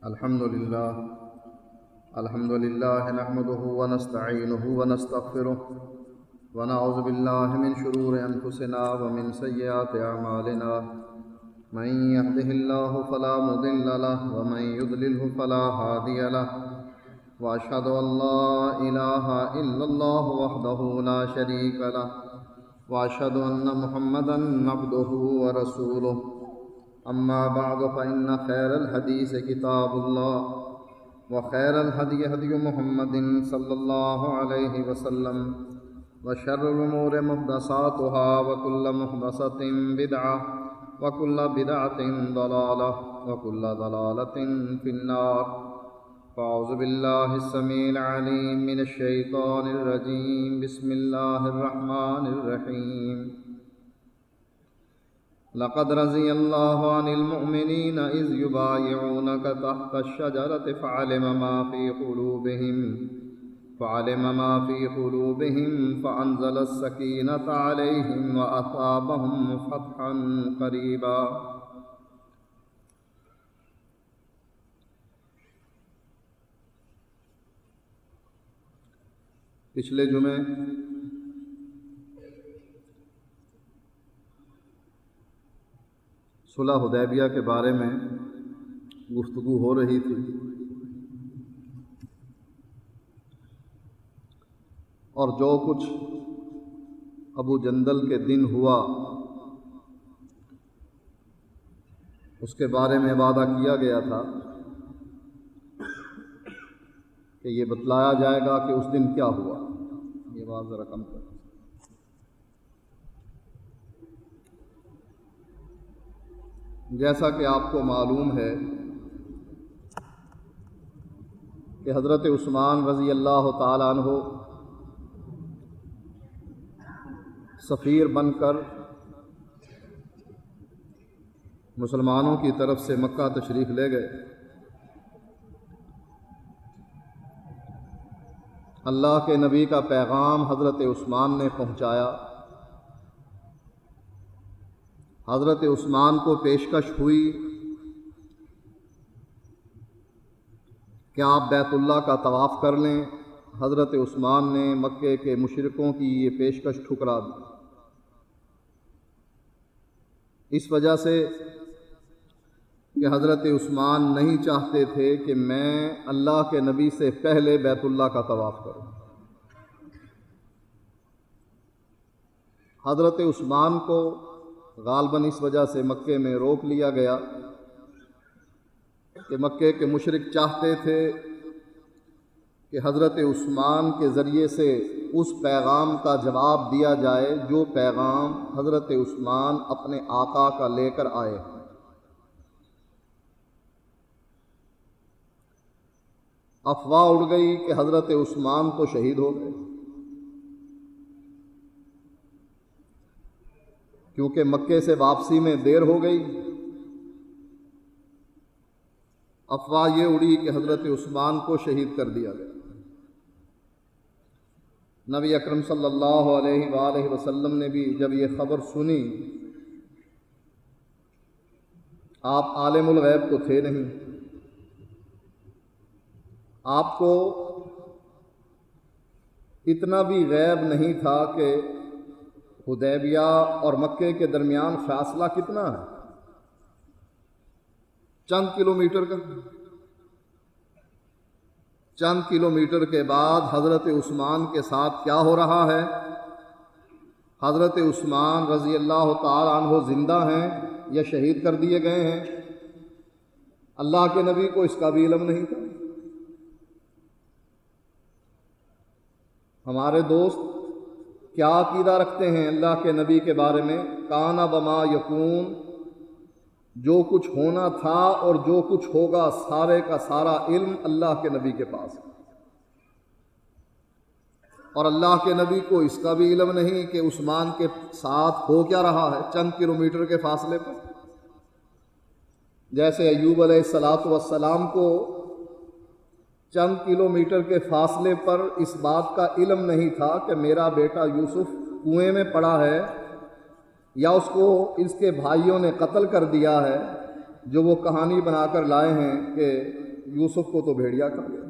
الحمد لله نحمده ونستعينه ونستغفره ونعوذ بالله من شرور أنفسنا ومن سيئات أعمالنا من يهده الله فلا مضل له ومن يضلله فلا هادي له وأشهد أن لا إله إلا الله وحده لا شريك له وأشهد أن محمدا عبده ورسوله أما بعد فإن خير الحديث كتاب الله وخير الهدي هدي محمد صلى الله عليه وسلم وشر الأمور محدثاتها وكل محدثة بدعة وكل بدعة ضلالة وكل ضلالة في النار. فأعوذ بالله السميع العليم من الشيطان الرجيم. بسم الله الرحمن الرحيم. لقد رضي الله عن المؤمنين إذ يبايعونك تحت الشجرة فعلم ما في قلوبهم فأنزل السكينة عليهم وأثابهم فتحا قريبا. پچھلے جمعے صلح حدیبیہ کے بارے میں گفتگو ہو رہی تھی اور جو کچھ ابو جندل کے دن ہوا اس کے بارے میں وعدہ کیا گیا تھا کہ یہ بتلایا جائے گا کہ اس دن کیا ہوا. یہ بات ذرا کم کر. جیسا کہ آپ کو معلوم ہے کہ حضرت عثمان رضی اللہ تعالی عنہ سفیر بن کر مسلمانوں کی طرف سے مکہ تشریف لے گئے. اللہ کے نبی کا پیغام حضرت عثمان نے پہنچایا. حضرت عثمان کو پیشکش ہوئی کہ آپ بیت اللہ کا طواف کر لیں. حضرت عثمان نے مکے کے مشرکوں کی یہ پیشکش ٹھکرا دی. اس وجہ سے کہ حضرت عثمان نہیں چاہتے تھے کہ میں اللہ کے نبی سے پہلے بیت اللہ کا طواف کروں. حضرت عثمان کو غالباً اس وجہ سے مکے میں روک لیا گیا کہ مکے کے مشرک چاہتے تھے کہ حضرت عثمان کے ذریعے سے اس پیغام کا جواب دیا جائے جو پیغام حضرت عثمان اپنے آقا کا لے کر آئے. افواہ اڑ گئی کہ حضرت عثمان تو شہید ہو گئے کیونکہ مکے سے واپسی میں دیر ہو گئی. افواہ یہ اڑی کہ حضرت عثمان کو شہید کر دیا گیا. نبی اکرم صلی اللہ علیہ وآلہ وسلم نے بھی جب یہ خبر سنی، آپ عالم الغیب تو تھے نہیں، آپ کو اتنا بھی غیب نہیں تھا کہ حدیبیہ اور مکے کے درمیان فاصلہ کتنا ہے، چند کلومیٹر کے بعد حضرت عثمان کے ساتھ کیا ہو رہا ہے. حضرت عثمان رضی اللہ تعالی عنہ زندہ ہیں یا شہید کر دیے گئے ہیں. اللہ کے نبی کو اس کا بھی علم نہیں تھا. ہمارے دوست کیا عقیدہ رکھتے ہیں اللہ کے نبی کے بارے میں؟ کانا بما یکون، جو کچھ ہونا تھا اور جو کچھ ہوگا سارے کا سارا علم اللہ کے نبی کے پاس ہے. اور اللہ کے نبی کو اس کا بھی علم نہیں کہ عثمان کے ساتھ ہو کیا رہا ہے چند کلومیٹر کے فاصلے پر. جیسے ایوب علیہ السلام کو چند کلومیٹر کے فاصلے پر اس بات کا علم نہیں تھا کہ میرا بیٹا یوسف کنویں میں پڑا ہے یا اس کو اس کے بھائیوں نے قتل کر دیا ہے، جو وہ کہانی بنا کر لائے ہیں کہ یوسف کو تو بھیڑیا کھا گیا۔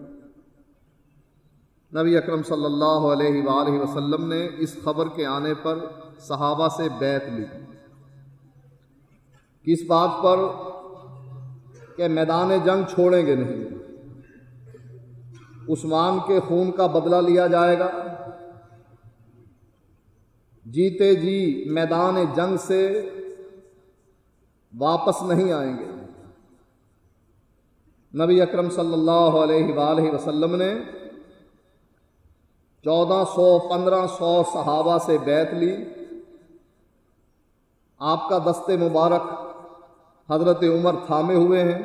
نبی اکرم صلی اللہ علیہ وآلہ وسلم نے اس خبر کے آنے پر صحابہ سے بیعت لی، کس بات پر؟ کہ میدان جنگ چھوڑیں گے نہیں، عثمان کے خون کا بدلہ لیا جائے گا، جیتے جی میدان جنگ سے واپس نہیں آئیں گے۔ نبی اکرم صلی اللہ علیہ وآلہ وسلم نے 1400-1500 صحابہ سے بیعت لی۔ آپ کا دست مبارک حضرت عمر تھامے ہوئے ہیں،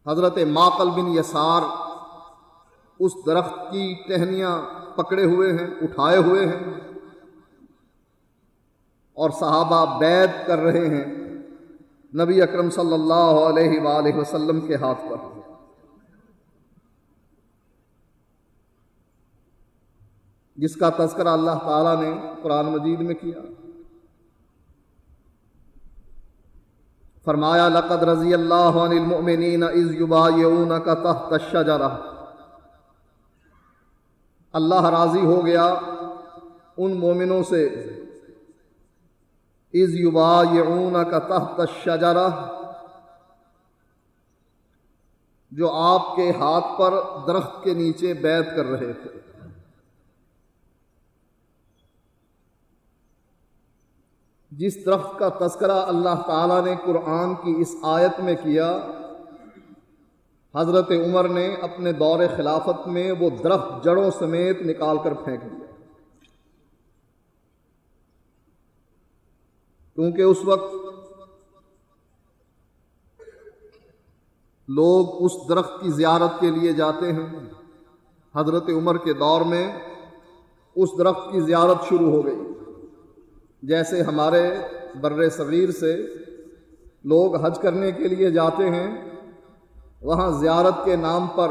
حضرت معقل بن یسار اس درخت کی ٹہنیاں پکڑے ہوئے ہیں، اٹھائے ہوئے ہیں، اور صحابہ بیعت کر رہے ہیں نبی اکرم صلی اللہ علیہ وآلہ وسلم کے ہاتھ پر۔ جس کا تذکرہ اللہ تعالیٰ نے قرآن مجید میں کیا، فرمایا لقد رضی اللہ عن المؤمنین اذ یبایعونک تحت الشجرہ، اللہ راضی ہو گیا ان مومنوں سے اذ یبایعونک تحت الشجرہ، جو آپ کے ہاتھ پر درخت کے نیچے بیعت کر رہے تھے۔ جس درخت کا تذکرہ اللہ تعالیٰ نے قرآن کی اس آیت میں کیا، حضرت عمر نے اپنے دور خلافت میں وہ درخت جڑوں سمیت نکال کر پھینک دیا، کیونکہ اس وقت لوگ اس درخت کی زیارت کے لیے جاتے ہیں۔ حضرت عمر کے دور میں اس درخت کی زیارت شروع ہو گئی، جیسے ہمارے بر صغیر سے لوگ حج کرنے کے لیے جاتے ہیں، وہاں زیارت کے نام پر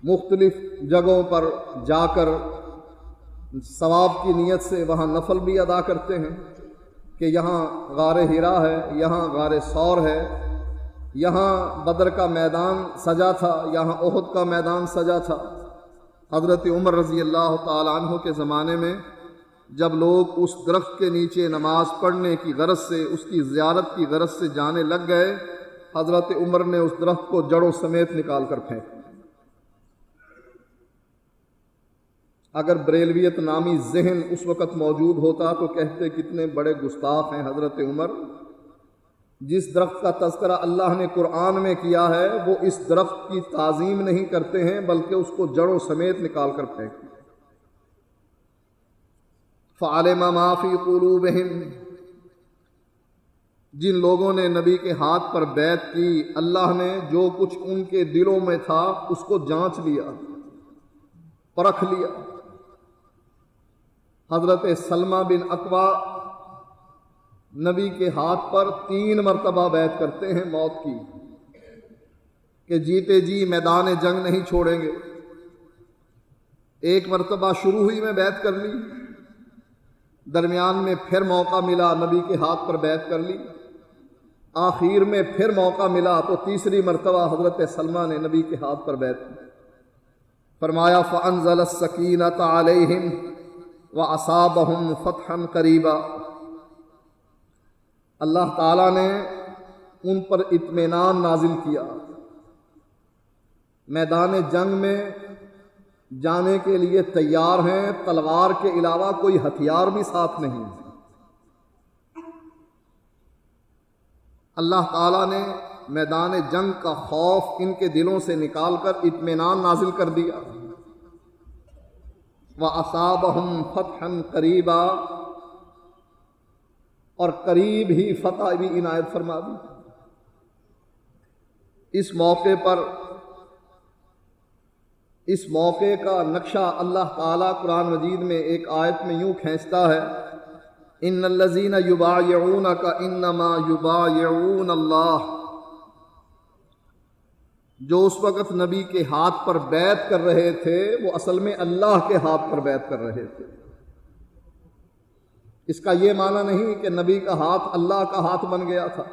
مختلف جگہوں پر جا کر ثواب کی نیت سے وہاں نفل بھی ادا کرتے ہیں کہ یہاں غار ہرا ہے، یہاں غار ثور ہے، یہاں بدر کا میدان سجا تھا، یہاں احد کا میدان سجا تھا۔ حضرت عمر رضی اللہ تعالیٰ عنہ کے زمانے میں جب لوگ اس درخت کے نیچے نماز پڑھنے کی غرض سے، اس کی زیارت کی غرض سے جانے لگ گئے، حضرت عمر نے اس درخت کو جڑوں سمیت نکال کر پھینک دیا۔ اگر بریلویت نامی ذہن اس وقت موجود ہوتا تو کہتے کتنے بڑے گستاخ ہیں حضرت عمر، جس درخت کا تذکرہ اللہ نے قرآن میں کیا ہے وہ اس درخت کی تعظیم نہیں کرتے ہیں بلکہ اس کو جڑوں سمیت نکال کر پھینک دیا۔ فَعَلِمَ مَا فِي قُلُوبِهِمْ، جن لوگوں نے نبی کے ہاتھ پر بیعت کی، اللہ نے جو کچھ ان کے دلوں میں تھا اس کو جانچ لیا، پرکھ لیا۔ حضرت سلمہ بن اکوع نبی کے ہاتھ پر 3 مرتبہ بیعت کرتے ہیں موت کی، کہ جیتے جی میدان جنگ نہیں چھوڑیں گے۔ ایک مرتبہ شروع ہوئی میں بیعت کر لی، درمیان میں پھر موقع ملا نبی کے ہاتھ پر بیعت کر لی، آخر میں پھر موقع ملا تو تیسری مرتبہ حضرت سلمہ نے نبی کے ہاتھ پر بیعت کی۔ فرمایا فَأَنزَلَ السَّكِينَةَ عَلَيْهِمْ وَأَصَابَهُمْ فَتْحًا قَرِيبًا، اللہ تعالیٰ نے ان پر اطمینان نازل کیا، میدان جنگ میں جانے کے لیے تیار ہیں، تلوار کے علاوہ کوئی ہتھیار بھی ساتھ نہیں۔ اللہ تعالیٰ نے میدان جنگ کا خوف ان کے دلوں سے نکال کر اطمینان نازل کر دیا۔ وَأَصَابَهُمْ فَتْحًا قَرِيبًا، اور قریب ہی فتح بھی عنایت فرما دی۔ اس موقع کا نقشہ اللہ تعالیٰ قرآن مجید میں ایک آیت میں یوں کھینچتا ہے، ان الذین یبایعونک انما یبایعون اللہ، جو اس وقت نبی کے ہاتھ پر بیعت کر رہے تھے وہ اصل میں اللہ کے ہاتھ پر بیعت کر رہے تھے۔ اس کا یہ معنی نہیں کہ نبی کا ہاتھ اللہ کا ہاتھ بن گیا تھا،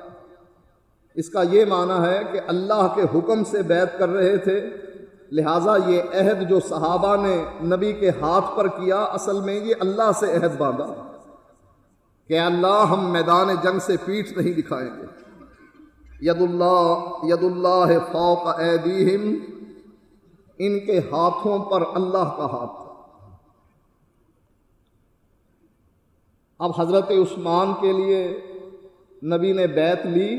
اس کا یہ معنی ہے کہ اللہ کے حکم سے بیعت کر رہے تھے، لہٰذا یہ عہد جو صحابہ نے نبی کے ہاتھ پر کیا، اصل میں یہ اللہ سے عہد باندھا کہ اللہ ہم میدان جنگ سے پیٹھ نہیں دکھائیں گے۔ ید اللہ فوق ایدیہم، ان کے ہاتھوں پر اللہ کا ہاتھ تھا۔ اب حضرت عثمان کے لیے نبی نے بیعت لی،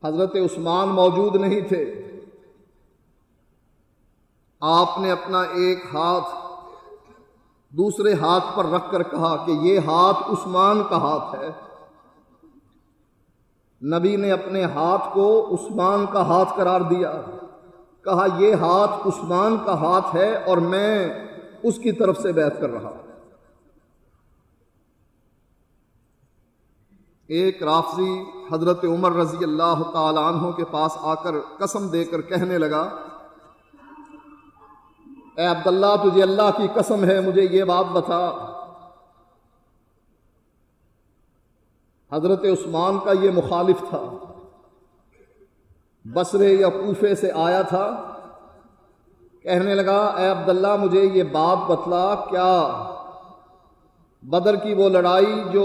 حضرت عثمان موجود نہیں تھے، آپ نے اپنا ایک ہاتھ دوسرے ہاتھ پر رکھ کر کہا کہ یہ ہاتھ عثمان کا ہاتھ ہے۔ نبی نے اپنے ہاتھ کو عثمان کا ہاتھ قرار دیا، کہا یہ ہاتھ عثمان کا ہاتھ ہے اور میں اس کی طرف سے بیعت کر رہا ہوں۔ ایک رافضی حضرت عمر رضی اللہ تعالی عنہ کے پاس آ کر قسم دے کر کہنے لگا، اے عبداللہ تجھے اللہ کی قسم ہے مجھے یہ بات بتا، حضرت عثمان کا یہ مخالف تھا، بصرے یا کوفے سے آیا تھا، کہنے لگا اے عبداللہ مجھے یہ بات بتلا، کیا بدر کی وہ لڑائی جو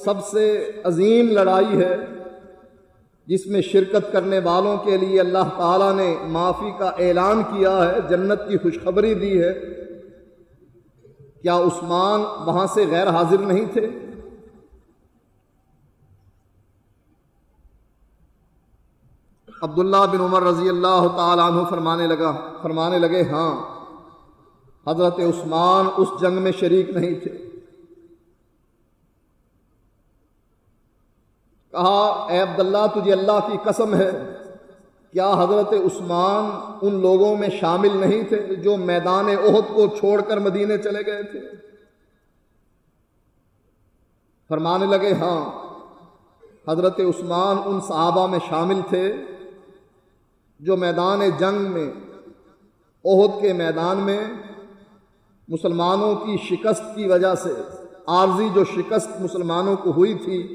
سب سے عظیم لڑائی ہے، جس میں شرکت کرنے والوں کے لیے اللہ تعالیٰ نے معافی کا اعلان کیا ہے، جنت کی خوشخبری دی ہے، کیا عثمان وہاں سے غیر حاضر نہیں تھے؟ عبداللہ بن عمر رضی اللہ تعالی عنہ فرمانے لگے ہاں، حضرت عثمان اس جنگ میں شریک نہیں تھے۔ کہا اے عبداللہ تجھے اللہ کی قسم ہے، کیا حضرت عثمان ان لوگوں میں شامل نہیں تھے جو میدان احد کو چھوڑ کر مدینے چلے گئے تھے؟ فرمانے لگے ہاں، حضرت عثمان ان صحابہ میں شامل تھے جو میدان جنگ میں، احد کے میدان میں مسلمانوں کی شکست کی وجہ سے، عارضی جو شکست مسلمانوں کو ہوئی تھی،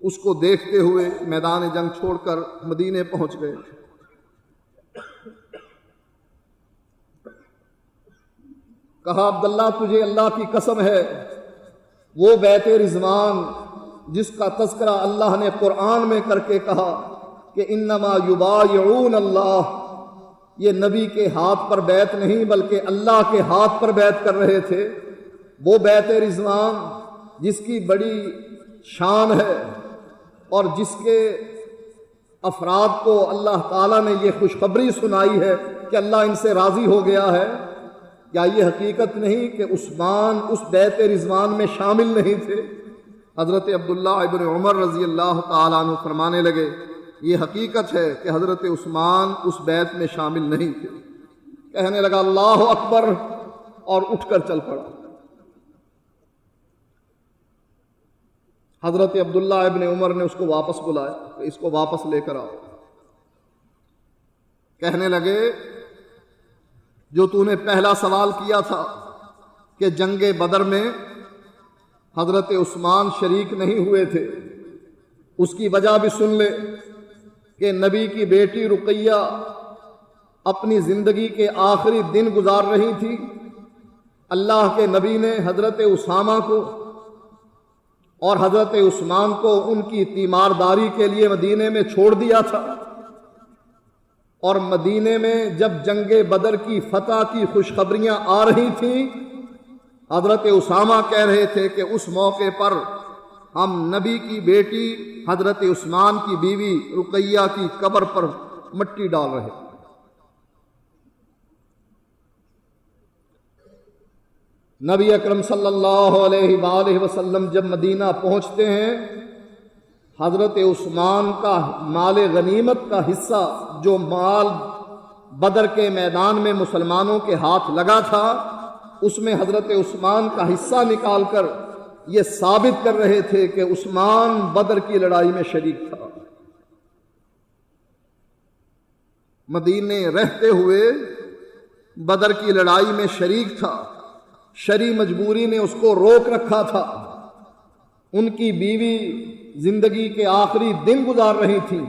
اس کو دیکھتے ہوئے میدان جنگ چھوڑ کر مدینے پہنچ گئے۔ کہا عبداللہ تجھے اللہ کی قسم ہے، وہ بیت رضوان جس کا تذکرہ اللہ نے قرآن میں کر کے کہا کہ انما یبایعون اللہ، یہ نبی کے ہاتھ پر بیعت نہیں بلکہ اللہ کے ہاتھ پر بیعت کر رہے تھے، وہ بیت رضوان جس کی بڑی شان ہے اور جس کے افراد کو اللہ تعالیٰ نے یہ خوشخبری سنائی ہے کہ اللہ ان سے راضی ہو گیا ہے، کیا یہ حقیقت نہیں کہ عثمان اس بیت رضوان میں شامل نہیں تھے؟ حضرت عبداللہ ابن عمر رضی اللہ تعالیٰ عنہ فرمانے لگے یہ حقیقت ہے کہ حضرت عثمان اس بیت میں شامل نہیں تھے۔ کہنے لگا اللہ اکبر اور اٹھ کر چل پڑا۔ حضرت عبداللہ ابن عمر نے اس کو واپس بلایا کہ اس کو واپس لے کر آؤ۔ کہنے لگے جو تو نے پہلا سوال کیا تھا کہ جنگ بدر میں حضرت عثمان شریک نہیں ہوئے تھے، اس کی وجہ بھی سن لے کہ نبی کی بیٹی رقیہ اپنی زندگی کے آخری دن گزار رہی تھی، اللہ کے نبی نے حضرت اسامہ کو اور حضرت عثمان کو ان کی تیمارداری کے لیے مدینے میں چھوڑ دیا تھا، اور مدینے میں جب جنگ بدر کی فتح کی خوشخبریاں آ رہی تھیں، حضرت اسامہ کہہ رہے تھے کہ اس موقع پر ہم نبی کی بیٹی حضرت عثمان کی بیوی رقیہ کی قبر پر مٹی ڈال رہے تھے۔ نبی اکرم صلی اللہ علیہ وآلہ وسلم جب مدینہ پہنچتے ہیں، حضرت عثمان کا مال غنیمت کا حصہ جو مال بدر کے میدان میں مسلمانوں کے ہاتھ لگا تھا، اس میں حضرت عثمان کا حصہ نکال کر یہ ثابت کر رہے تھے کہ عثمان بدر کی لڑائی میں شریک تھا۔ مدینے رہتے ہوئے بدر کی لڑائی میں شریک تھا، شرعی مجبوری نے اس کو روک رکھا تھا۔ ان کی بیوی زندگی کے آخری دن گزار رہی تھیں،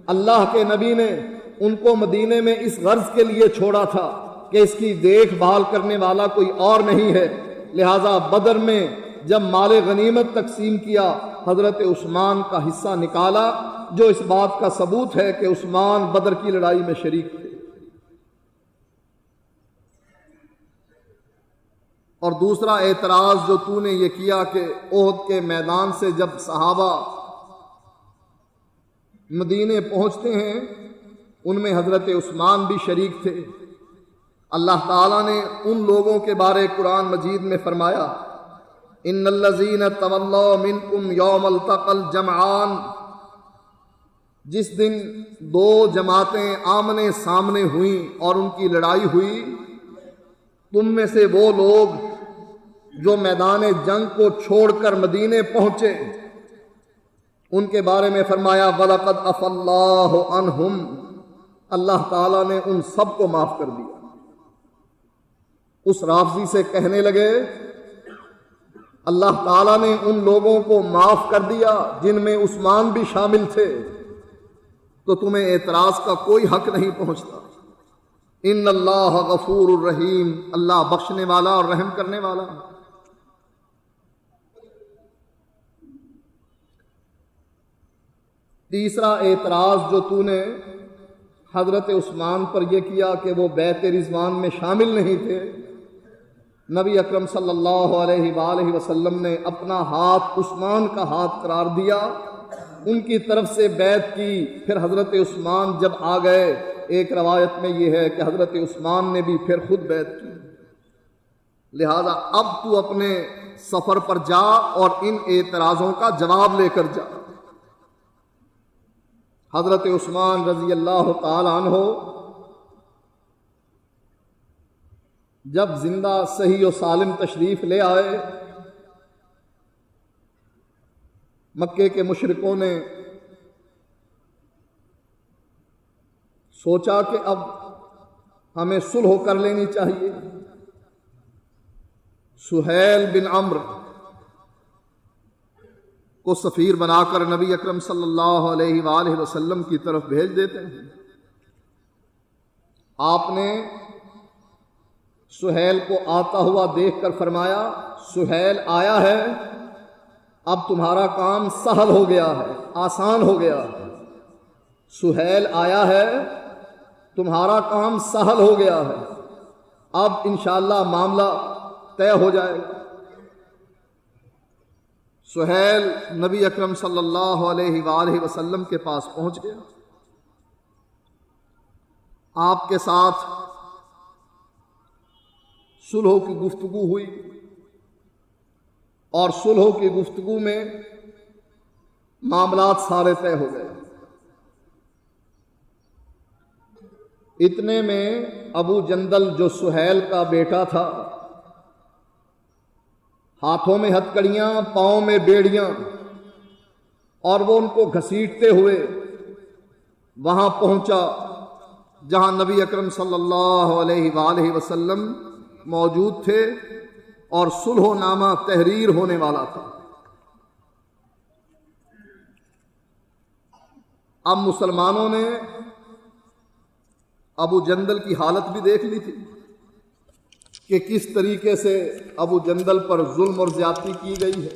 اللہ کے نبی نے ان کو مدینے میں اس غرض کے لیے چھوڑا تھا کہ اس کی دیکھ بھال کرنے والا کوئی اور نہیں ہے، لہٰذا بدر میں جب مال غنیمت تقسیم کیا حضرت عثمان کا حصہ نکالا، جو اس بات کا ثبوت ہے کہ عثمان بدر کی لڑائی میں شریک تھے۔ اور دوسرا اعتراض جو تو نے یہ کیا کہ احد کے میدان سے جب صحابہ مدینے پہنچتے ہیں ان میں حضرت عثمان بھی شریک تھے۔ اللہ تعالیٰ نے ان لوگوں کے بارے قرآن مجید میں فرمایا ان الذین تولوا منکم یوم التقى الجمعان، جس دن دو جماعتیں آمنے سامنے ہوئیں اور ان کی لڑائی ہوئی، تم میں سے وہ لوگ جو میدان جنگ کو چھوڑ کر مدینے پہنچے، ان کے بارے میں فرمایا وَلَقَدْ عَفَا اللَّهُ عَنْهُمْ، اللہ تعالیٰ نے ان سب کو معاف کر دیا۔ اس رافضی سے کہنے لگے اللہ تعالیٰ نے ان لوگوں کو معاف کر دیا جن میں عثمان بھی شامل تھے، تو تمہیں اعتراض کا کوئی حق نہیں پہنچتا۔ ان اللہ غفور الرحیم، اللہ بخشنے والا اور رحم کرنے والا۔ تیسرا اعتراض جو تو نے حضرت عثمان پر یہ کیا کہ وہ بیعت رضوان میں شامل نہیں تھے، نبی اکرم صلی اللہ علیہ وآلہ وسلم نے اپنا ہاتھ عثمان کا ہاتھ قرار دیا، ان کی طرف سے بیعت کی، پھر حضرت عثمان جب آ گئے، ایک روایت میں یہ ہے کہ حضرت عثمان نے بھی پھر خود بیعت کی۔ لہذا اب تو اپنے سفر پر جا اور ان اعتراضوں کا جواب لے کر جا۔ حضرت عثمان رضی اللہ تعالی عنہ جب زندہ صحیح و سالم تشریف لے آئے، مکے کے مشرکوں نے سوچا کہ اب ہمیں صلح کر لینی چاہیے۔ سہیل بن عمرو کو سفیر بنا کر نبی اکرم صلی اللہ علیہ وآلہ وسلم کی طرف بھیج دیتے ہیں۔ آپ نے سہیل کو آتا ہوا دیکھ کر فرمایا سہیل آیا ہے، اب تمہارا کام سہل ہو گیا ہے، آسان ہو گیا ہے۔ سہیل آیا ہے، تمہارا کام سہل ہو گیا ہے، اب انشاءاللہ معاملہ طے ہو جائے گا۔ سہیل نبی اکرم صلی اللہ علیہ وآلہ وسلم کے پاس پہنچ گیا، آپ کے ساتھ صلح کی گفتگو ہوئی، اور صلح کی گفتگو میں معاملات سارے طے ہو گئے۔ اتنے میں ابو جندل جو سہیل کا بیٹا تھا، ہاتھوں میں ہتکڑیاں، پاؤں میں بیڑیاں، اور وہ ان کو گھسیٹتے ہوئے وہاں پہنچا جہاں نبی اکرم صلی اللہ علیہ وآلہ وسلم موجود تھے اور صلح نامہ تحریر ہونے والا تھا۔ اب مسلمانوں نے ابو جندل کی حالت بھی دیکھ لی تھی کہ کس طریقے سے ابو جندل پر ظلم اور زیادتی کی گئی ہے۔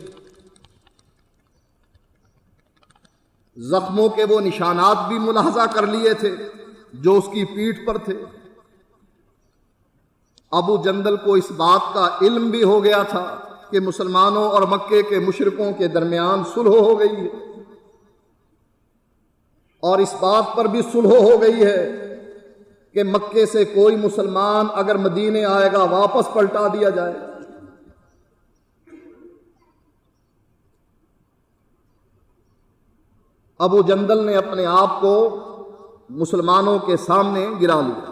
زخموں کے وہ نشانات بھی ملاحظہ کر لیے تھے جو اس کی پیٹھ پر تھے۔ ابو جندل کو اس بات کا علم بھی ہو گیا تھا کہ مسلمانوں اور مکے کے مشرکوں کے درمیان صلح ہو گئی ہے، اور اس بات پر بھی صلح ہو گئی ہے کہ مکے سے کوئی مسلمان اگر مدینے آئے گا واپس پلٹا دیا جائے گا۔ ابو جندل نے اپنے آپ کو مسلمانوں کے سامنے گرا لیا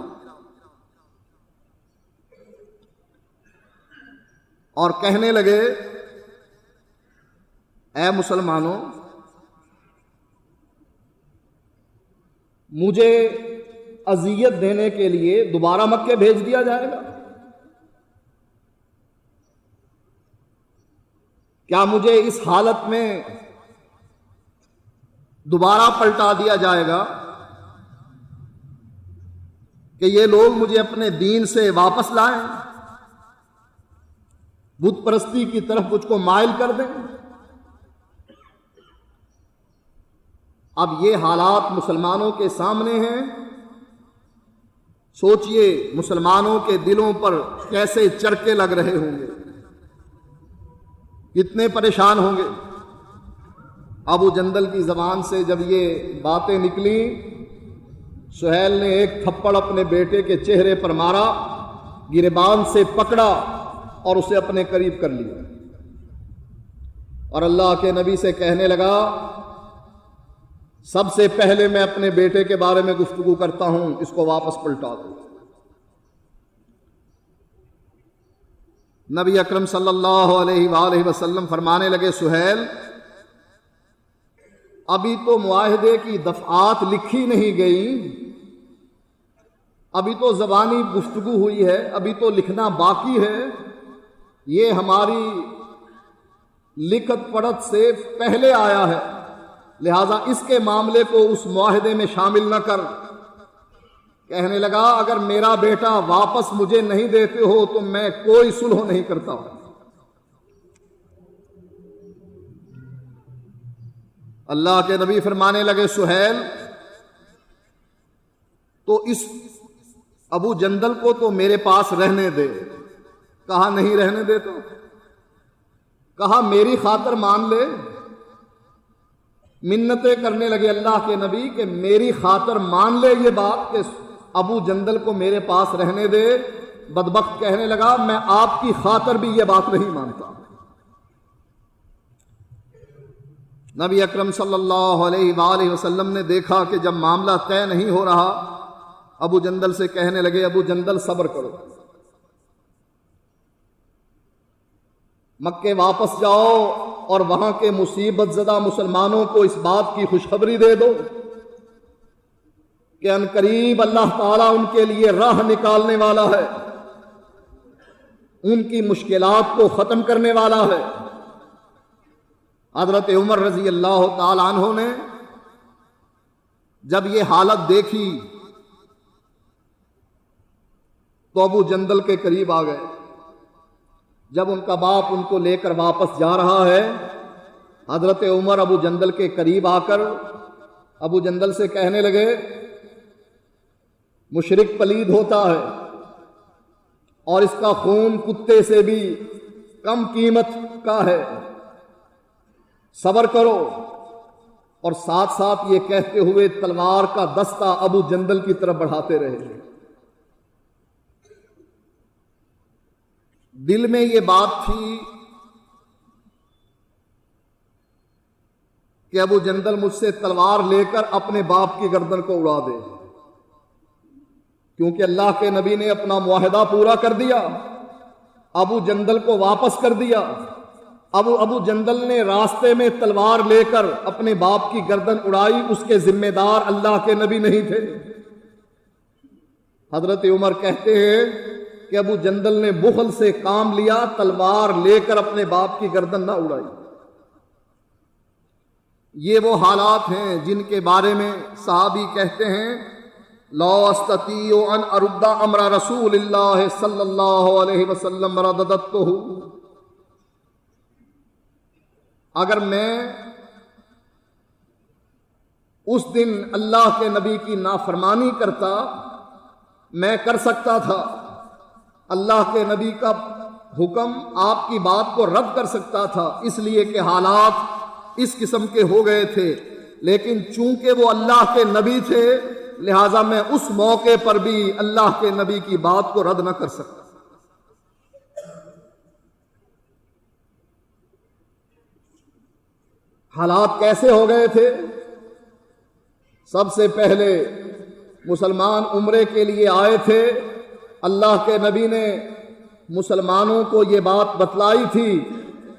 اور کہنے لگے اے مسلمانوں، مجھے اذیت دینے کے لیے دوبارہ مکے بھیج دیا جائے گا؟ کیا مجھے اس حالت میں دوبارہ پلٹا دیا جائے گا کہ یہ لوگ مجھے اپنے دین سے واپس لائیں، بت پرستی کی طرف مجھ کو مائل کر دیں۔ اب یہ حالات مسلمانوں کے سامنے ہیں، سوچئے مسلمانوں کے دلوں پر کیسے چرکے لگ رہے ہوں گے، کتنے پریشان ہوں گے۔ ابو جندل کی زبان سے جب یہ باتیں نکلیں، سہیل نے ایک تھپڑ اپنے بیٹے کے چہرے پر مارا، گریبان سے پکڑا اور اسے اپنے قریب کر لیا، اور اللہ کے نبی سے کہنے لگا، سب سے پہلے میں اپنے بیٹے کے بارے میں گفتگو کرتا ہوں، اس کو واپس پلٹا دو۔ نبی اکرم صلی اللہ علیہ وآلہ وسلم فرمانے لگے، سہیل، ابھی تو معاہدے کی دفعات لکھی نہیں گئی، ابھی تو زبانی گفتگو ہوئی ہے، ابھی تو لکھنا باقی ہے، یہ ہماری لکھت پڑھت سے پہلے آیا ہے، لہذا اس کے معاملے کو اس معاہدے میں شامل نہ کر۔ کہنے لگا، اگر میرا بیٹا واپس مجھے نہیں دیتے ہو تو میں کوئی صلح نہیں کرتا ہوں۔ اللہ کے نبی فرمانے لگے، سہیل، تو اس ابو جندل کو تو میرے پاس رہنے دے۔ کہا نہیں رہنے دیتا، کہا میری خاطر مان لے۔ منتیں کرنے لگے اللہ کے نبی کہ میری خاطر مان لے یہ بات کہ ابو جندل کو میرے پاس رہنے دے۔ بدبخت کہنے لگا، میں آپ کی خاطر بھی یہ بات نہیں مانتا۔ نبی اکرم صلی اللہ علیہ وآلہ وسلم نے دیکھا کہ جب معاملہ طے نہیں ہو رہا، ابو جندل سے کہنے لگے، ابو جندل صبر کرو، مکے واپس جاؤ اور وہاں کے مصیبت زدہ مسلمانوں کو اس بات کی خوشخبری دے دو کہ ان قریب اللہ تعالیٰ ان کے لیے راہ نکالنے والا ہے، ان کی مشکلات کو ختم کرنے والا ہے۔ حضرت عمر رضی اللہ تعالی عنہ نے جب یہ حالت دیکھی تو ابو جندل کے قریب آ گئے۔ جب ان کا باپ ان کو لے کر واپس جا رہا ہے، حضرت عمر ابو جندل کے قریب آ کر ابو جندل سے کہنے لگے، مشرک پلید ہوتا ہے اور اس کا خون کتے سے بھی کم قیمت کا ہے، صبر کرو۔ اور ساتھ ساتھ یہ کہتے ہوئے تلوار کا دستہ ابو جندل کی طرف بڑھاتے رہے۔ دل میں یہ بات تھی کہ ابو جندل مجھ سے تلوار لے کر اپنے باپ کی گردن کو اڑا دے، کیونکہ اللہ کے نبی نے اپنا معاہدہ پورا کر دیا، ابو جندل کو واپس کر دیا۔ ابو جندل نے راستے میں تلوار لے کر اپنے باپ کی گردن اڑائی، اس کے ذمہ دار اللہ کے نبی نہیں تھے۔ حضرت عمر کہتے ہیں کہ ابو جندل نے بخل سے کام لیا، تلوار لے کر اپنے باپ کی گردن نہ اڑائی۔ یہ وہ حالات ہیں جن کے بارے میں صحابی کہتے ہیں، لا استطیع ان ارد امر رسول اللہ صلی اللہ علیہ وسلم رددتہ، اگر میں اس دن اللہ کے نبی کی نافرمانی کرتا، میں کر سکتا تھا، اللہ کے نبی کا حکم آپ کی بات کو رد کر سکتا تھا، اس لیے کہ حالات اس قسم کے ہو گئے تھے، لیکن چونکہ وہ اللہ کے نبی تھے لہٰذا میں اس موقع پر بھی اللہ کے نبی کی بات کو رد نہ کر سکتا۔ حالات کیسے ہو گئے تھے؟ سب سے پہلے مسلمان عمرے کے لیے آئے تھے، اللہ کے نبی نے مسلمانوں کو یہ بات بتلائی تھی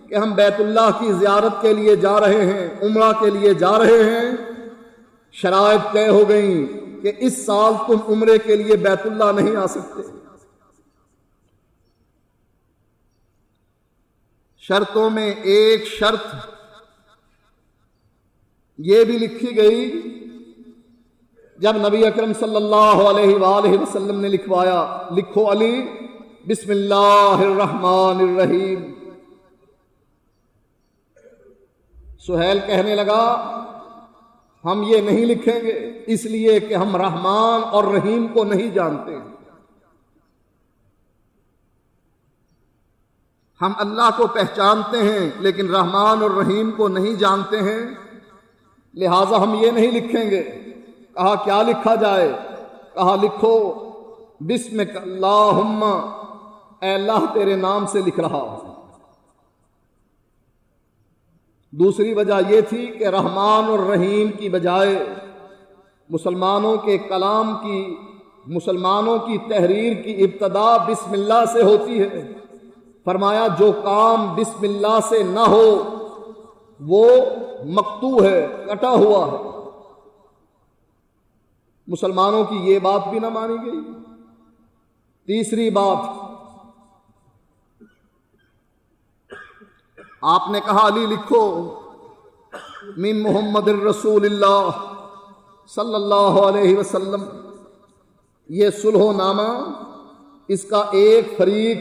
کہ ہم بیت اللہ کی زیارت کے لیے جا رہے ہیں، عمرہ کے لیے جا رہے ہیں۔ شرائط طے ہو گئیں کہ اس سال تم عمرے کے لیے بیت اللہ نہیں آ سکتے۔ شرطوں میں ایک شرط یہ بھی لکھی گئی جب نبی اکرم صلی اللہ علیہ وآلہ وسلم نے لکھوایا، لکھو علی بسم اللہ الرحمن الرحیم، سہیل کہنے لگا ہم یہ نہیں لکھیں گے اس لیے کہ ہم رحمان اور رحیم کو نہیں جانتے، ہم اللہ کو پہچانتے ہیں لیکن رحمان اور رحیم کو نہیں جانتے ہیں، لہٰذا ہم یہ نہیں لکھیں گے۔ کہا کیا لکھا جائے؟ کہا لکھو بسمک اللہم، اے اللہ تیرے نام سے لکھ رہا ہوں۔ دوسری وجہ یہ تھی کہ رحمان اور رحیم کی بجائے مسلمانوں کے کلام کی، مسلمانوں کی تحریر کی ابتدا بسم اللہ سے ہوتی ہے۔ فرمایا جو کام بسم اللہ سے نہ ہو وہ مقطوع ہے، کٹا ہوا ہے۔ مسلمانوں کی یہ بات بھی نہ مانی گئی۔ تیسری بات، آپ نے کہا علی لکھو من محمد الرسول اللہ صلی اللہ علیہ وسلم، یہ صلح نامہ اس کا ایک فریق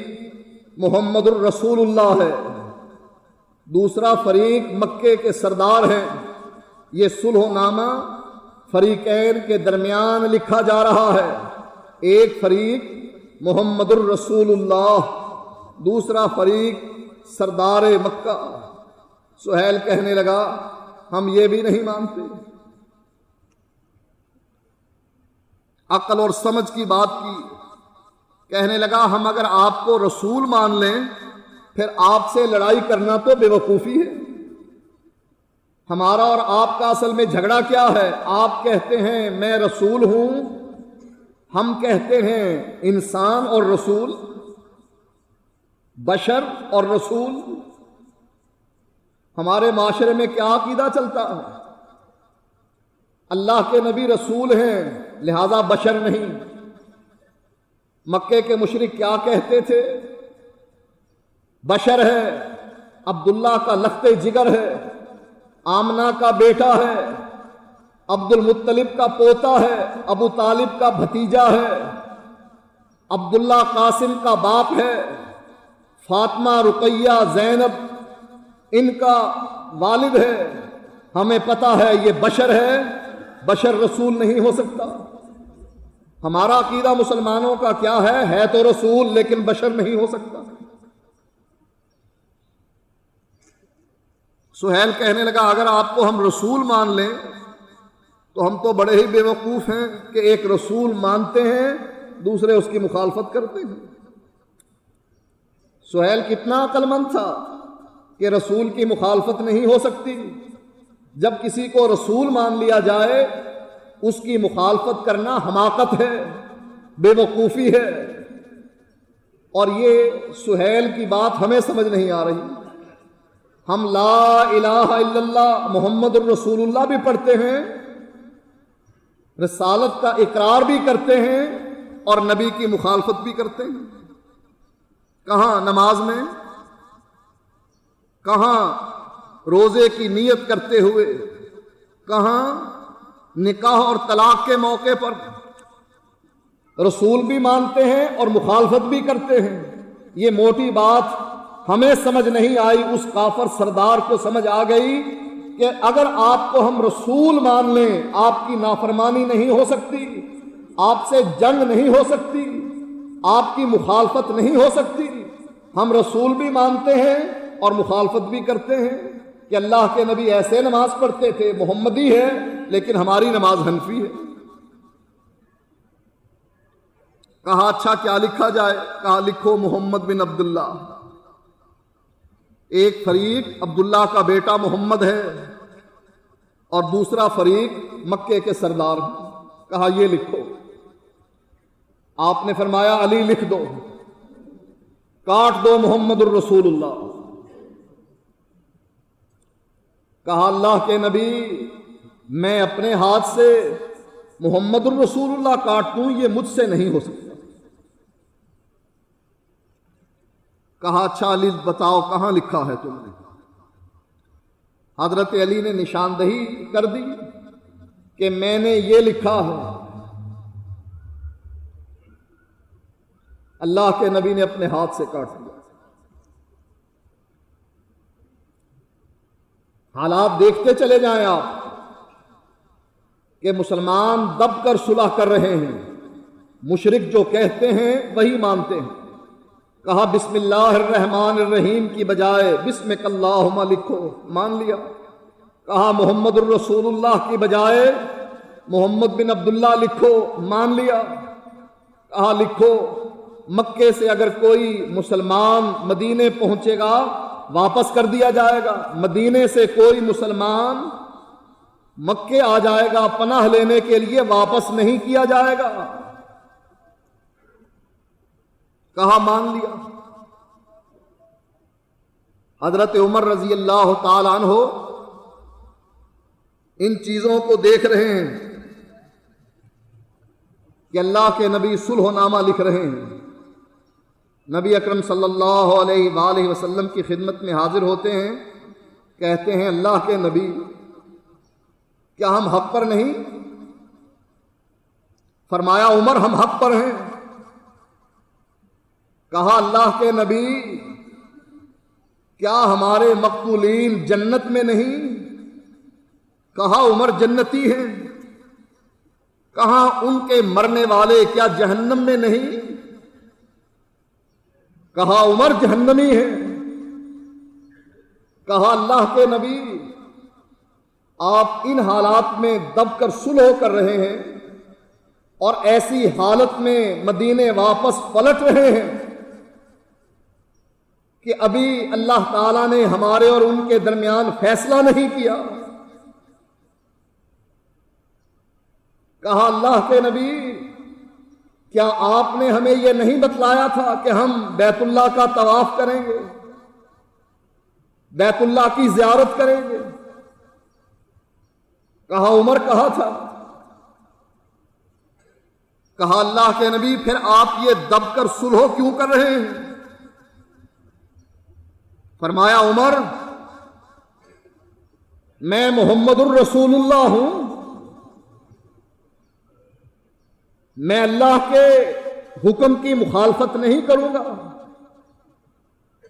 محمد الرسول اللہ ہے، دوسرا فریق مکے کے سردار ہیں۔ یہ صلح نامہ فریقین کے درمیان لکھا جا رہا ہے، ایک فریق محمد الرسول اللہ، دوسرا فریق سردار مکہ۔ سہیل کہنے لگا ہم یہ بھی نہیں مانتے۔ عقل اور سمجھ کی بات کی، کہنے لگا ہم اگر آپ کو رسول مان لیں پھر آپ سے لڑائی کرنا تو بے وقوفی ہے۔ ہمارا اور آپ کا اصل میں جھگڑا کیا ہے؟ آپ کہتے ہیں میں رسول ہوں، ہم کہتے ہیں انسان اور رسول، بشر اور رسول۔ ہمارے معاشرے میں کیا عقیدہ چلتا ہے؟ اللہ کے نبی رسول ہیں لہذا بشر نہیں۔ مکے کے مشرک کیا کہتے تھے؟ بشر ہے، عبداللہ کا لخت جگر ہے، آمنہ کا بیٹا ہے، عبد المطلب کا پوتا ہے، ابو طالب کا بھتیجا ہے، عبداللہ قاسم کا باپ ہے، فاطمہ رقیہ زینب ان کا والد ہے۔ ہمیں پتہ ہے یہ بشر ہے، بشر رسول نہیں ہو سکتا۔ ہمارا عقیدہ مسلمانوں کا کیا ہے تو رسول لیکن بشر نہیں ہو سکتا۔ سہیل کہنے لگا اگر آپ کو ہم رسول مان لیں تو ہم تو بڑے ہی بے وقوف ہیں کہ ایک رسول مانتے ہیں دوسرے اس کی مخالفت کرتے ہیں۔ سہیل کتنا عقل مند تھا کہ رسول کی مخالفت نہیں ہو سکتی۔ جب کسی کو رسول مان لیا جائے اس کی مخالفت کرنا حماقت ہے، بے وقوفی ہے۔ اور یہ سہیل کی بات ہمیں سمجھ نہیں آ رہی۔ ہم لا الہ الا اللہ محمد الرسول اللہ بھی پڑھتے ہیں، رسالت کا اقرار بھی کرتے ہیں اور نبی کی مخالفت بھی کرتے ہیں۔ کہاں نماز میں، کہاں روزے کی نیت کرتے ہوئے، کہاں نکاح اور طلاق کے موقع پر رسول بھی مانتے ہیں اور مخالفت بھی کرتے ہیں۔ یہ موٹی بات ہمیں سمجھ نہیں آئی، اس کافر سردار کو سمجھ آ گئی کہ اگر آپ کو ہم رسول مان لیں آپ کی نافرمانی نہیں ہو سکتی، آپ سے جنگ نہیں ہو سکتی، آپ کی مخالفت نہیں ہو سکتی۔ ہم رسول بھی مانتے ہیں اور مخالفت بھی کرتے ہیں کہ اللہ کے نبی ایسے نماز پڑھتے تھے، محمدی ہے لیکن ہماری نماز حنفی ہے۔ کہا اچھا کیا لکھا جائے؟ کہا لکھو محمد بن عبداللہ۔ ایک فریق عبداللہ کا بیٹا محمد ہے اور دوسرا فریق مکے کے سردار۔ کہا یہ لکھو۔ آپ نے فرمایا علی لکھ دو، کاٹ دو محمد الرسول اللہ۔ کہا اللہ کے نبی میں اپنے ہاتھ سے محمد الرسول اللہ کاٹ دوں یہ مجھ سے نہیں ہو سکتا۔ کہا اچھا علی بتاؤ کہاں لکھا ہے تم نے؟ حضرت علی نے نشاندہی کر دی کہ میں نے یہ لکھا ہے. اللہ کے نبی نے اپنے ہاتھ سے کاٹ دیا. حالات دیکھتے چلے جائیں آپ کہ مسلمان دب کر صلح کر رہے ہیں. مشرک جو کہتے ہیں وہی مانتے ہیں. کہا بسم اللہ الرحمن الرحیم کی بجائے بسمک اللہم لکھو، مان لیا. کہا محمد الرسول اللہ کی بجائے محمد بن عبداللہ لکھو، مان لیا. کہا لکھو مکے سے اگر کوئی مسلمان مدینے پہنچے گا واپس کر دیا جائے گا، مدینے سے کوئی مسلمان مکے آ جائے گا پناہ لینے کے لیے واپس نہیں کیا جائے گا. کہا مان لیا. حضرت عمر رضی اللہ تعالی عنہ ان چیزوں کو دیکھ رہے ہیں کہ اللہ کے نبی صلح نامہ لکھ رہے ہیں. نبی اکرم صلی اللہ علیہ وآلہ وسلم کی خدمت میں حاضر ہوتے ہیں، کہتے ہیں اللہ کے نبی کیا ہم حق پر نہیں؟ فرمایا عمر ہم حق پر ہیں. کہا اللہ کے نبی کیا ہمارے مقتولین جنت میں نہیں؟ کہا عمر جنتی ہیں. کہا ان کے مرنے والے کیا جہنم میں نہیں؟ کہا عمر جہنمی ہے. کہا اللہ کے نبی آپ ان حالات میں دب کر صلح کر رہے ہیں اور ایسی حالت میں مدینے واپس پلٹ رہے ہیں کہ ابھی اللہ تعالیٰ نے ہمارے اور ان کے درمیان فیصلہ نہیں کیا. کہا اللہ کے نبی کیا آپ نے ہمیں یہ نہیں بتلایا تھا کہ ہم بیت اللہ کا طواف کریں گے، بیت اللہ کی زیارت کریں گے؟ کہا عمر کہا تھا. کہا اللہ کے نبی پھر آپ یہ دب کر صلح کیوں کر رہے ہیں؟ فرمایا عمر میں محمد الرسول اللہ ہوں، میں اللہ کے حکم کی مخالفت نہیں کروں گا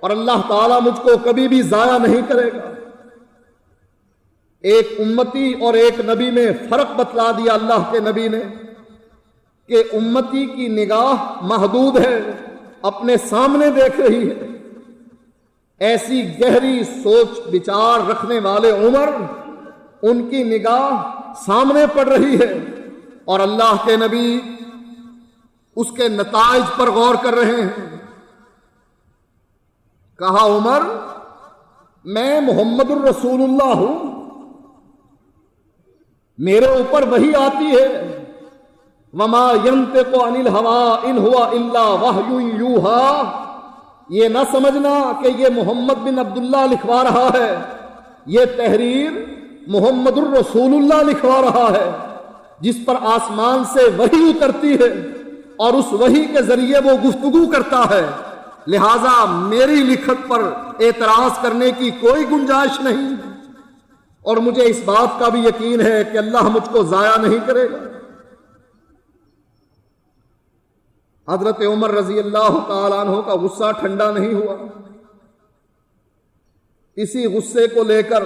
اور اللہ تعالیٰ مجھ کو کبھی بھی ضائع نہیں کرے گا. ایک امتی اور ایک نبی میں فرق بتلا دیا اللہ کے نبی نے کہ امتی کی نگاہ محدود ہے، اپنے سامنے دیکھ رہی ہے. ایسی گہری سوچ بچار رکھنے والے عمر ان کی نگاہ سامنے پڑ رہی ہے اور اللہ کے نبی اس کے نتائج پر غور کر رہے ہیں. کہا عمر میں محمد الرسول اللہ ہوں، میرے اوپر وحی آتی ہے. وما ينطق عن الهوى ان هو الا وحی یوحی. یہ نہ سمجھنا کہ یہ محمد بن عبداللہ لکھوا رہا ہے، یہ تحریر محمد الرسول اللہ لکھوا رہا ہے جس پر آسمان سے وحی اترتی ہے اور اس وحی کے ذریعے وہ گفتگو کرتا ہے. لہذا میری لکھت پر اعتراض کرنے کی کوئی گنجائش نہیں اور مجھے اس بات کا بھی یقین ہے کہ اللہ مجھ کو ضائع نہیں کرے گا. حضرت عمر رضی اللہ تعالیٰ عنہ کا غصہ ٹھنڈا نہیں ہوا. اسی غصے کو لے کر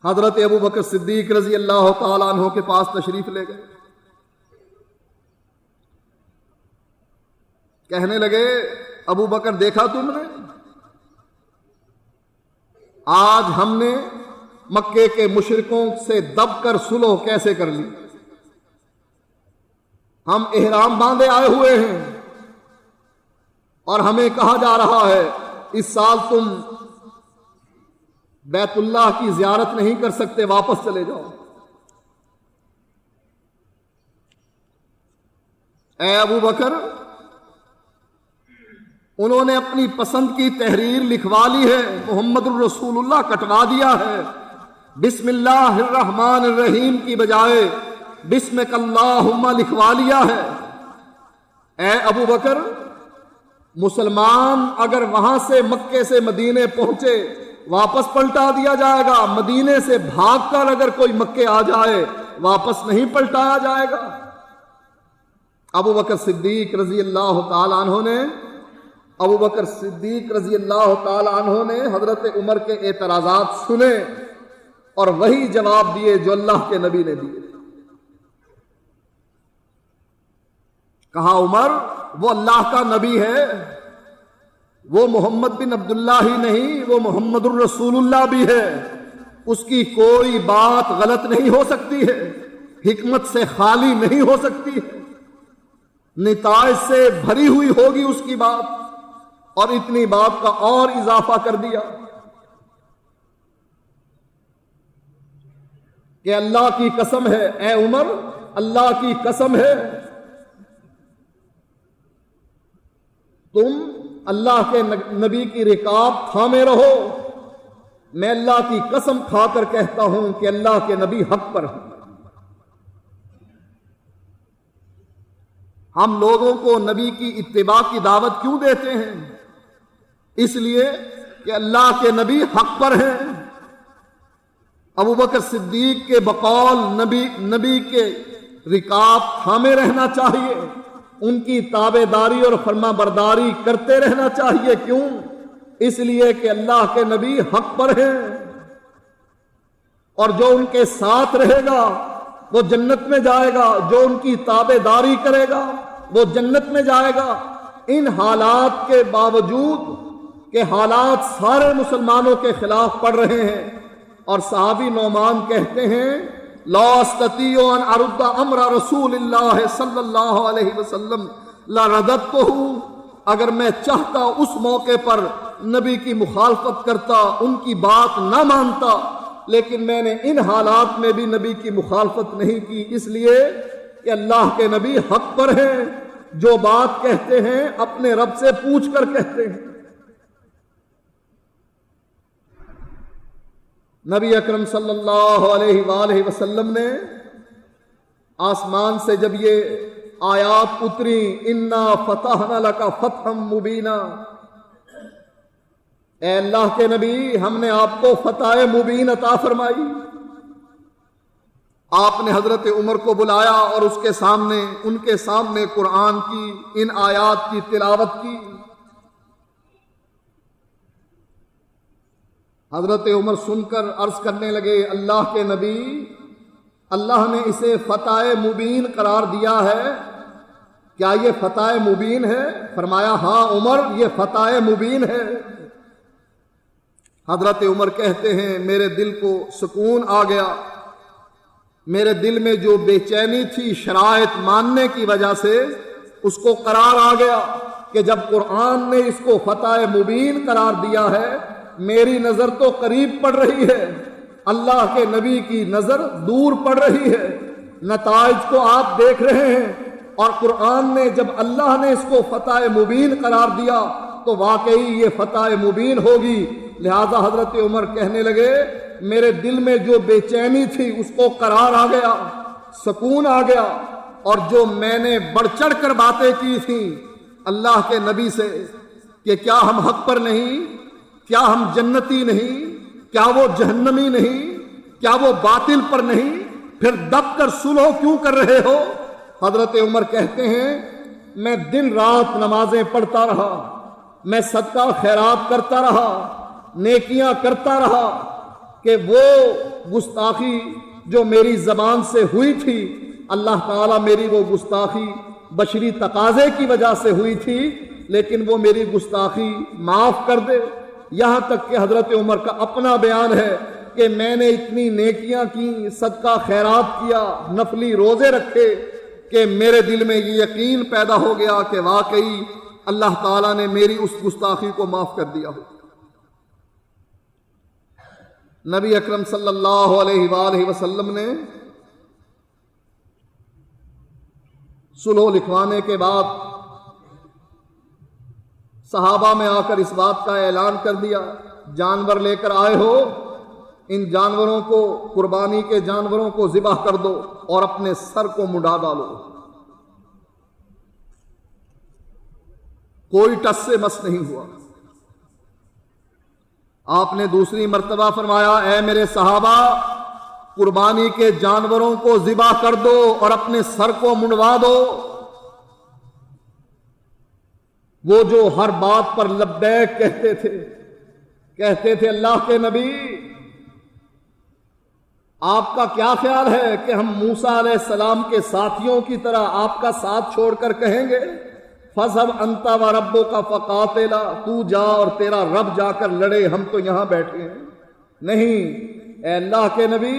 حضرت ابو بکر صدیق رضی اللہ تعالیٰ عنہ کے پاس تشریف لے گئے. کہنے لگے ابو بکر دیکھا تم نے، آج ہم نے مکے کے مشرکوں سے دب کر صلح کیسے کر لی. ہم احرام باندھے آئے ہوئے ہیں اور ہمیں کہا جا رہا ہے اس سال تم بیت اللہ کی زیارت نہیں کر سکتے، واپس چلے جاؤ. اے ابو بکر انہوں نے اپنی پسند کی تحریر لکھوا لی ہے، محمد الرسول اللہ کٹوا دیا ہے. بسم اللہ الرحمن الرحیم کی بجائے بسمک اللہم لکھوا لیا ہے. اے ابو بکر مسلمان اگر وہاں سے مکے سے مدینے پہنچے واپس پلٹا دیا جائے گا، مدینے سے بھاگ کر اگر کوئی مکے آ جائے واپس نہیں پلٹایا جائے گا۔ ابو بکر صدیق رضی اللہ تعالیٰ عنہ نے حضرت عمر کے اعتراضات سنے اور وہی جواب دیے جو اللہ کے نبی نے دیے۔ کہا عمر وہ اللہ کا نبی ہے، وہ محمد بن عبداللہ ہی نہیں، وہ محمد الرسول اللہ بھی ہے، اس کی کوئی بات غلط نہیں ہو سکتی ہے، حکمت سے خالی نہیں ہو سکتی ہے، نتائج سے بھری ہوئی ہوگی اس کی بات۔ اور اتنی بات کا اور اضافہ کر دیا کہ اللہ کی قسم ہے اے عمر، اللہ کی قسم ہے تم اللہ کے نبی کی رکاب تھامے رہو، میں اللہ کی قسم کھا کر کہتا ہوں کہ اللہ کے نبی حق پر ہیں۔ ہم لوگوں کو نبی کی اتباع کی دعوت کیوں دیتے ہیں؟ اس لیے کہ اللہ کے نبی حق پر ہیں۔ ابو بکر صدیق کے بقول نبی کے رکاب تھامے رہنا چاہیے، ان کی تابع داری اور فرما برداری کرتے رہنا چاہیے۔ کیوں؟ اس لیے کہ اللہ کے نبی حق پر ہیں، اور جو ان کے ساتھ رہے گا وہ جنت میں جائے گا، جو ان کی تابع داری کرے گا وہ جنت میں جائے گا۔ ان حالات کے باوجود کہ حالات سارے مسلمانوں کے خلاف پڑ رہے ہیں، اور صحابی نعمان کہتے ہیں لا استطيع ان ارد امر رسول اللہ صلی اللہ علیہ وسلم لرددته، اگر میں چاہتا اس موقع پر نبی کی مخالفت کرتا، ان کی بات نہ مانتا، لیکن میں نے ان حالات میں بھی نبی کی مخالفت نہیں کی، اس لیے کہ اللہ کے نبی حق پر ہیں، جو بات کہتے ہیں اپنے رب سے پوچھ کر کہتے ہیں۔ نبی اکرم صلی اللہ علیہ وآلہ وسلم نے آسمان سے جب یہ آیات اتری انا فتحنا لک فتحا مبینا، اے اللہ کے نبی ہم نے آپ کو فتح مبین عطا فرمائی، آپ نے حضرت عمر کو بلایا اور ان کے سامنے قرآن کی ان آیات کی تلاوت کی۔ حضرت عمر سن کر عرض کرنے لگے اللہ کے نبی، اللہ نے اسے فتح مبین قرار دیا ہے، کیا یہ فتح مبین ہے؟ فرمایا ہاں عمر یہ فتح مبین ہے۔ حضرت عمر کہتے ہیں میرے دل کو سکون آ گیا، میرے دل میں جو بے چینی تھی شرائط ماننے کی وجہ سے اس کو قرار آ گیا کہ جب قرآن نے اس کو فتح مبین قرار دیا ہے، میری نظر تو قریب پڑ رہی ہے، اللہ کے نبی کی نظر دور پڑ رہی ہے، نتائج کو آپ دیکھ رہے ہیں، اور قرآن نے جب اللہ نے اس کو فتح مبین قرار دیا تو واقعی یہ فتح مبین ہوگی۔ لہذا حضرت عمر کہنے لگے میرے دل میں جو بے چینی تھی اس کو قرار آ گیا، سکون آ گیا، اور جو میں نے بڑھ چڑھ کر باتیں کی تھیں اللہ کے نبی سے کہ کیا ہم حق پر نہیں، کیا ہم جنتی نہیں، کیا وہ جہنمی نہیں، کیا وہ باطل پر نہیں، پھر دب کر صلح کیوں کر رہے ہو؟ حضرت عمر کہتے ہیں میں دن رات نمازیں پڑھتا رہا، میں صدقہ خیرات کرتا رہا، نیکیاں کرتا رہا، کہ وہ گستاخی جو میری زبان سے ہوئی تھی اللہ تعالیٰ میری وہ گستاخی بشری تقاضے کی وجہ سے ہوئی تھی، لیکن وہ میری گستاخی معاف کر دے۔ یہاں تک کہ حضرت عمر کا اپنا بیان ہے کہ میں نے اتنی نیکیاں کی، صدقہ خیرات کیا، نفلی روزے رکھے، کہ میرے دل میں یہ یقین پیدا ہو گیا کہ واقعی اللہ تعالیٰ نے میری اس گستاخی کو معاف کر دیا ہو۔ نبی اکرم صلی اللہ علیہ وآلہ وسلم نے صلح لکھوانے کے بعد صحابہ میں آ کر اس بات کا اعلان کر دیا جانور لے کر آئے ہو، ان جانوروں کو قربانی کے جانوروں کو ذبح کر دو اور اپنے سر کو منڈا ڈالو۔ کوئی ٹس سے مس نہیں ہوا۔ آپ نے دوسری مرتبہ فرمایا اے میرے صحابہ، قربانی کے جانوروں کو ذبح کر دو اور اپنے سر کو منڈوا دو۔ وہ جو ہر بات پر لبیک کہتے تھے اللہ کے نبی آپ کا کیا خیال ہے کہ ہم موسیٰ علیہ السلام کے ساتھیوں کی طرح آپ کا ساتھ چھوڑ کر کہیں گے فَذْهَبْ أَنْتَ وَرَبُّكَ فَقَاتِلَا، تو جا اور تیرا رب جا کر لڑے، ہم تو یہاں بیٹھے ہیں؟ نہیں، اے اللہ کے نبی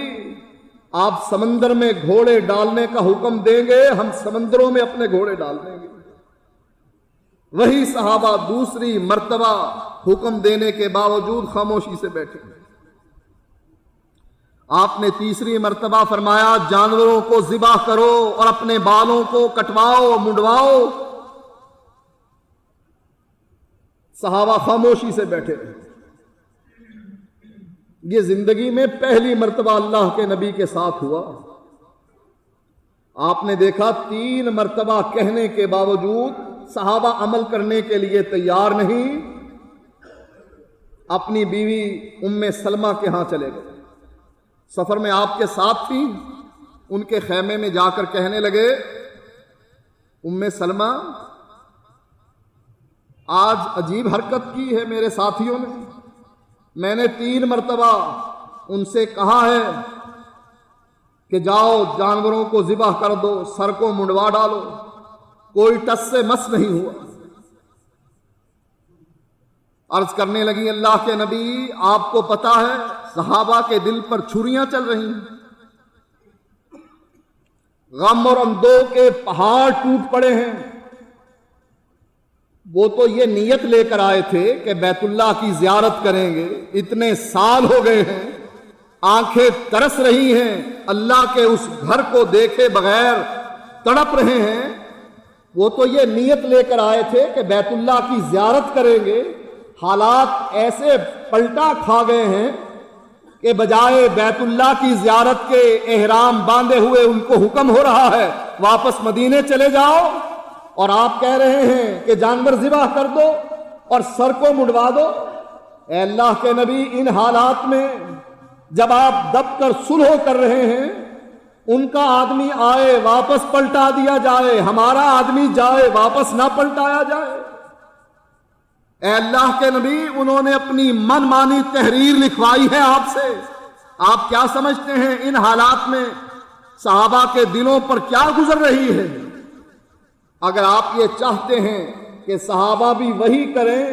آپ سمندر میں گھوڑے ڈالنے کا حکم دیں گے، ہم سمندروں میں اپنے گھوڑے ڈال دیں گے۔ وہی صحابہ دوسری مرتبہ حکم دینے کے باوجود خاموشی سے بیٹھے۔ آپ نے تیسری مرتبہ فرمایا جانوروں کو ذبح کرو اور اپنے بالوں کو کٹواؤ، منڈواؤ۔ صحابہ خاموشی سے بیٹھے رہے۔ یہ زندگی میں پہلی مرتبہ اللہ کے نبی کے ساتھ ہوا۔ آپ نے دیکھا 3 مرتبہ کہنے کے باوجود صحابہ عمل کرنے کے لیے تیار نہیں، اپنی بیوی ام سلمہ کے ہاں چلے گئے۔ سفر میں آپ کے ساتھ تھیں، ان کے خیمے میں جا کر کہنے لگے ام سلمہ آج عجیب حرکت کی ہے میرے ساتھیوں نے، میں نے 3 مرتبہ ان سے کہا ہے کہ جاؤ جانوروں کو ذبح کر دو، سر کو منڈوا ڈالو، کوئی ٹس سے مس نہیں ہوا۔ عرض کرنے لگی اللہ کے نبی آپ کو پتا ہے صحابہ کے دل پر چھریاں چل رہی ہیں، غم اور اندوہ کے پہاڑ ٹوٹ پڑے ہیں۔ وہ تو یہ نیت لے کر آئے تھے کہ بیت اللہ کی زیارت کریں گے، اتنے سال ہو گئے ہیں، آنکھیں ترس رہی ہیں، اللہ کے اس گھر کو دیکھے بغیر تڑپ رہے ہیں۔ وہ تو یہ نیت لے کر آئے تھے کہ بیت اللہ کی زیارت کریں گے، حالات ایسے پلٹا کھا گئے ہیں کہ بجائے بیت اللہ کی زیارت کے احرام باندھے ہوئے ان کو حکم ہو رہا ہے واپس مدینے چلے جاؤ، اور آپ کہہ رہے ہیں کہ جانور ذبح کر دو اور سر کو منڈوا دو۔ اے اللہ کے نبی ان حالات میں جب آپ دب کر صلح کر رہے ہیں، ان کا آدمی آئے واپس پلٹا دیا جائے، ہمارا آدمی جائے واپس نہ پلٹایا جائے۔ اے اللہ کے نبی انہوں نے اپنی من مانی تحریر لکھوائی ہے آپ سے، آپ کیا سمجھتے ہیں ان حالات میں صحابہ کے دلوں پر کیا گزر رہی ہے؟ اگر آپ یہ چاہتے ہیں کہ صحابہ بھی وہی کریں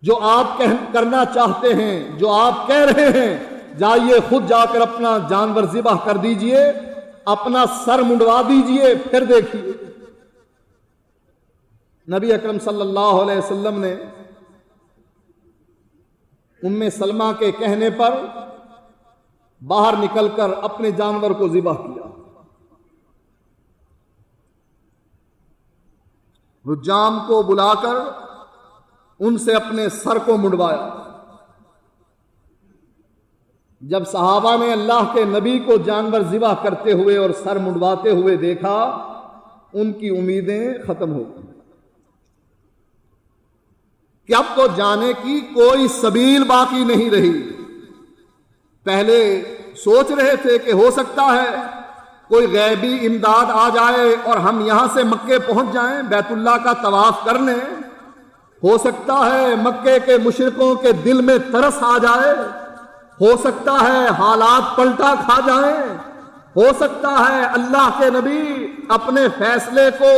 جو آپ کرنا چاہتے ہیں، جو آپ کہہ رہے ہیں، جائیے خود جا کر اپنا جانور ذبح کر دیجئے، اپنا سر منڈوا دیجئے، پھر دیکھیے۔ نبی اکرم صلی اللہ علیہ وسلم نے ام سلمہ کے کہنے پر باہر نکل کر اپنے جانور کو ذبح کیا۔ حجام کو بلا کر ان سے اپنے سر کو منڈوایا۔ جب صحابہ نے اللہ کے نبی کو جانور ذبح کرتے ہوئے اور سر منڈواتے ہوئے دیکھا، ان کی امیدیں ختم ہو گئیں کہ اب تو جانے کی کوئی سبیل باقی نہیں رہی۔ پہلے سوچ رہے تھے کہ ہو سکتا ہے کوئی غیبی امداد آ جائے اور ہم یہاں سے مکے پہنچ جائیں، بیت اللہ کا طواف کر لیں، ہو سکتا ہے مکے کے مشرکوں کے دل میں ترس آ جائے، ہو سکتا ہے حالات پلٹا کھا جائیں، ہو سکتا ہے اللہ کے نبی اپنے فیصلے کو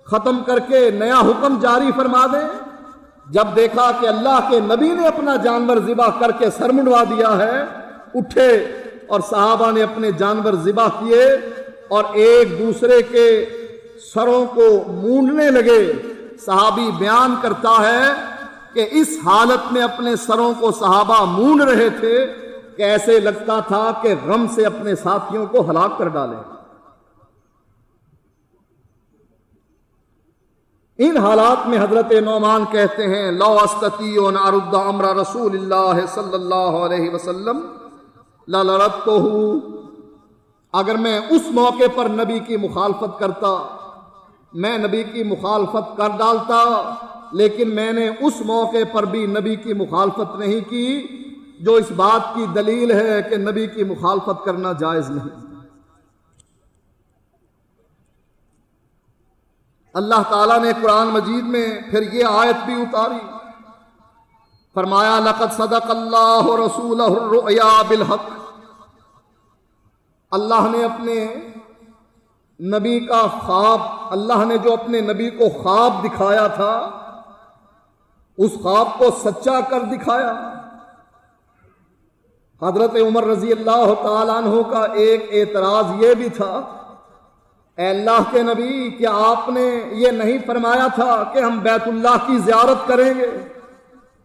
ختم کر کے نیا حکم جاری فرما دیں۔ جب دیکھا کہ اللہ کے نبی نے اپنا جانور ذبح کر کے سر منڈوا دیا ہے، اٹھے اور صحابہ نے اپنے جانور ذبح کیے اور ایک دوسرے کے سروں کو مونڈنے لگے۔ صحابی بیان کرتا ہے کہ اس حالت میں اپنے سروں کو صحابہ مونڈ رہے تھے کہ ایسے لگتا تھا کہ غم سے اپنے ساتھیوں کو ہلاک کر ڈالیں۔ ان حالات میں حضرت نعمان کہتے ہیں لو استطیع ان ارد امر رسول اللہ صلی اللہ علیہ وسلم للردتہ، اگر میں اس موقع پر نبی کی مخالفت کرتا میں نبی کی مخالفت کر ڈالتا، لیکن میں نے اس موقع پر بھی نبی کی مخالفت نہیں کی، جو اس بات کی دلیل ہے کہ نبی کی مخالفت کرنا جائز نہیں۔ اللہ تعالیٰ نے قرآن مجید میں پھر یہ آیت بھی اتاری، فرمایا لقد صدق اللہ رسولہ الرؤیا بالحق۔ اللہ نے اپنے نبی کا خواب، اللہ نے جو اپنے نبی کو خواب دکھایا تھا، اس خواب کو سچا کر دکھایا۔ حضرت عمر رضی اللہ تعالیٰ عنہ کا ایک اعتراض یہ بھی تھا، اے اللہ کے نبی، کیا آپ نے یہ نہیں فرمایا تھا کہ ہم بیت اللہ کی زیارت کریں گے،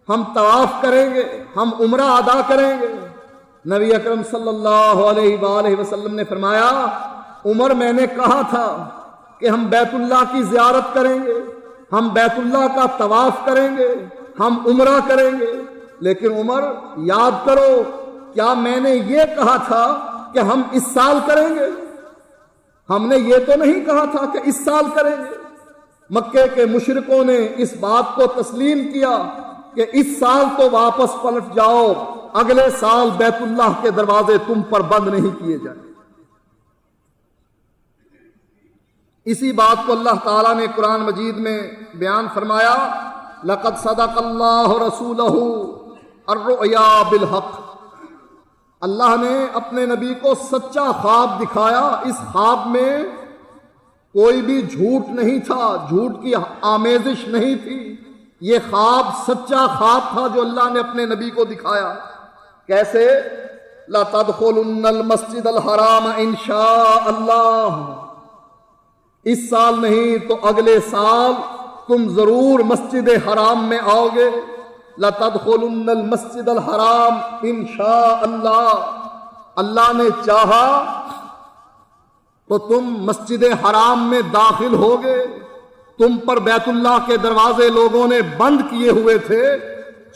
ہم طواف کریں گے، ہم عمرہ ادا کریں گے؟ نبی اکرم صلی اللہ علیہ وآلہ وسلم نے فرمایا، عمر میں نے کہا تھا کہ ہم بیت اللہ کی زیارت کریں گے، ہم بیت اللہ کا طواف کریں گے، ہم عمرہ کریں گے، لیکن عمر یاد کرو، کیا میں نے یہ کہا تھا کہ ہم اس سال کریں گے؟ ہم نے یہ تو نہیں کہا تھا کہ اس سال کریں گے۔ مکے کے مشرکوں نے اس بات کو تسلیم کیا کہ اس سال تو واپس پلٹ جاؤ، اگلے سال بیت اللہ کے دروازے تم پر بند نہیں کیے جائیں۔ اسی بات کو اللہ تعالیٰ نے قرآن مجید میں بیان فرمایا، لقد صدق اللہ رسولہ الرؤیا بالحق۔ اللہ نے اپنے نبی کو سچا خواب دکھایا، اس خواب میں کوئی بھی جھوٹ نہیں تھا، جھوٹ کی آمیزش نہیں تھی، یہ خواب سچا خواب تھا جو اللہ نے اپنے نبی کو دکھایا۔ کیسے؟ لَتَدْخُلُنَّ الْمَسْجِدَ الْحَرَامَ إِنْ شَاءَ اللَّهُ، اس سال نہیں تو اگلے سال تم ضرور مسجد حرام میں آؤ گے۔ لَتَدْخُلُنَّ الْمَسْجِدَ الْحَرَامَ إِنْ شَاءَ اللَّهُ، اللہ نے چاہا تو تم مسجد حرام میں داخل ہوگے۔ تم پر بیت اللہ کے دروازے لوگوں نے بند کیے ہوئے تھے،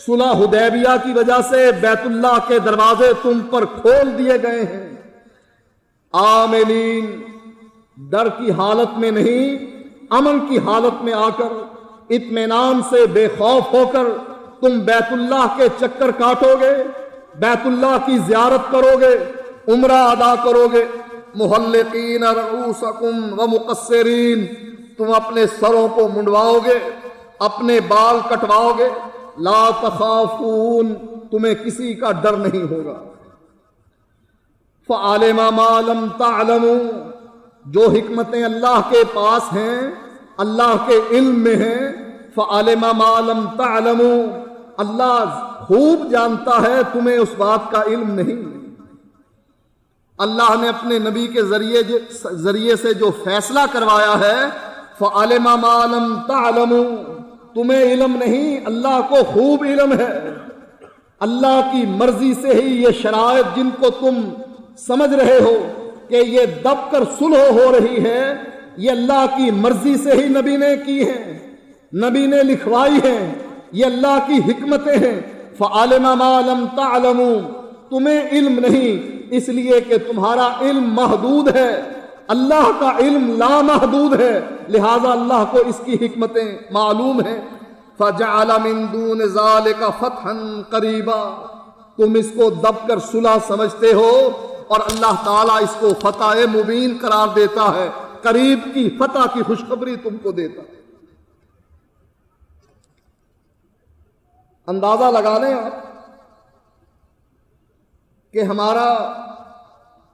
صلح حدیبیہ کی وجہ سے بیت اللہ کے دروازے تم پر کھول دیے گئے ہیں۔ آمنین، ڈر کی حالت میں نہیں، امن کی حالت میں آ کر، اطمینان سے بے خوف ہو کر تم بیت اللہ کے چکر کاٹو گے، بیت اللہ کی زیارت کرو گے، عمرہ ادا کرو گے۔ محلقین رؤوسکم ومقصرین، تم اپنے سروں کو منڈواؤ گے، اپنے بال کٹواؤ گے۔ لا تخافون، تمہیں کسی کا ڈر نہیں ہوگا۔ فعلم ما لم تعلموا، جو حکمتیں اللہ کے پاس ہیں، اللہ کے علم میں ہیں۔ فعلم ما لم تعلموا، اللہ خوب جانتا ہے، تمہیں اس بات کا علم نہیں۔ اللہ نے اپنے نبی کے ذریعے سے جو فیصلہ کروایا ہے، فعلم ما لم تعلموا، تمہیں علم نہیں، اللہ کو خوب علم ہے۔ اللہ کی مرضی سے ہی یہ شرائط جن کو تم سمجھ رہے ہو کہ یہ دب کر صلح ہو رہی ہے، یہ اللہ کی مرضی سے ہی نبی نے کی ہیں، نبی نے لکھوائی ہیں، یہ اللہ کی حکمتیں ہیں۔ فعلم ما لم تعلموا، تمہیں علم نہیں اس لیے کہ تمہارا علم محدود ہے، اللہ کا علم لامحدود ہے، لہذا اللہ کو اس کی حکمتیں معلوم ہیں۔ فجعل من دون ذلك فتحا قریبا، تم اس کو دب کر صلح سمجھتے ہو اور اللہ تعالیٰ اس کو فتح مبین قرار دیتا ہے، قریب کی فتح کی خوشخبری تم کو دیتا ہے۔ اندازہ لگا لیں آپ کہ ہمارا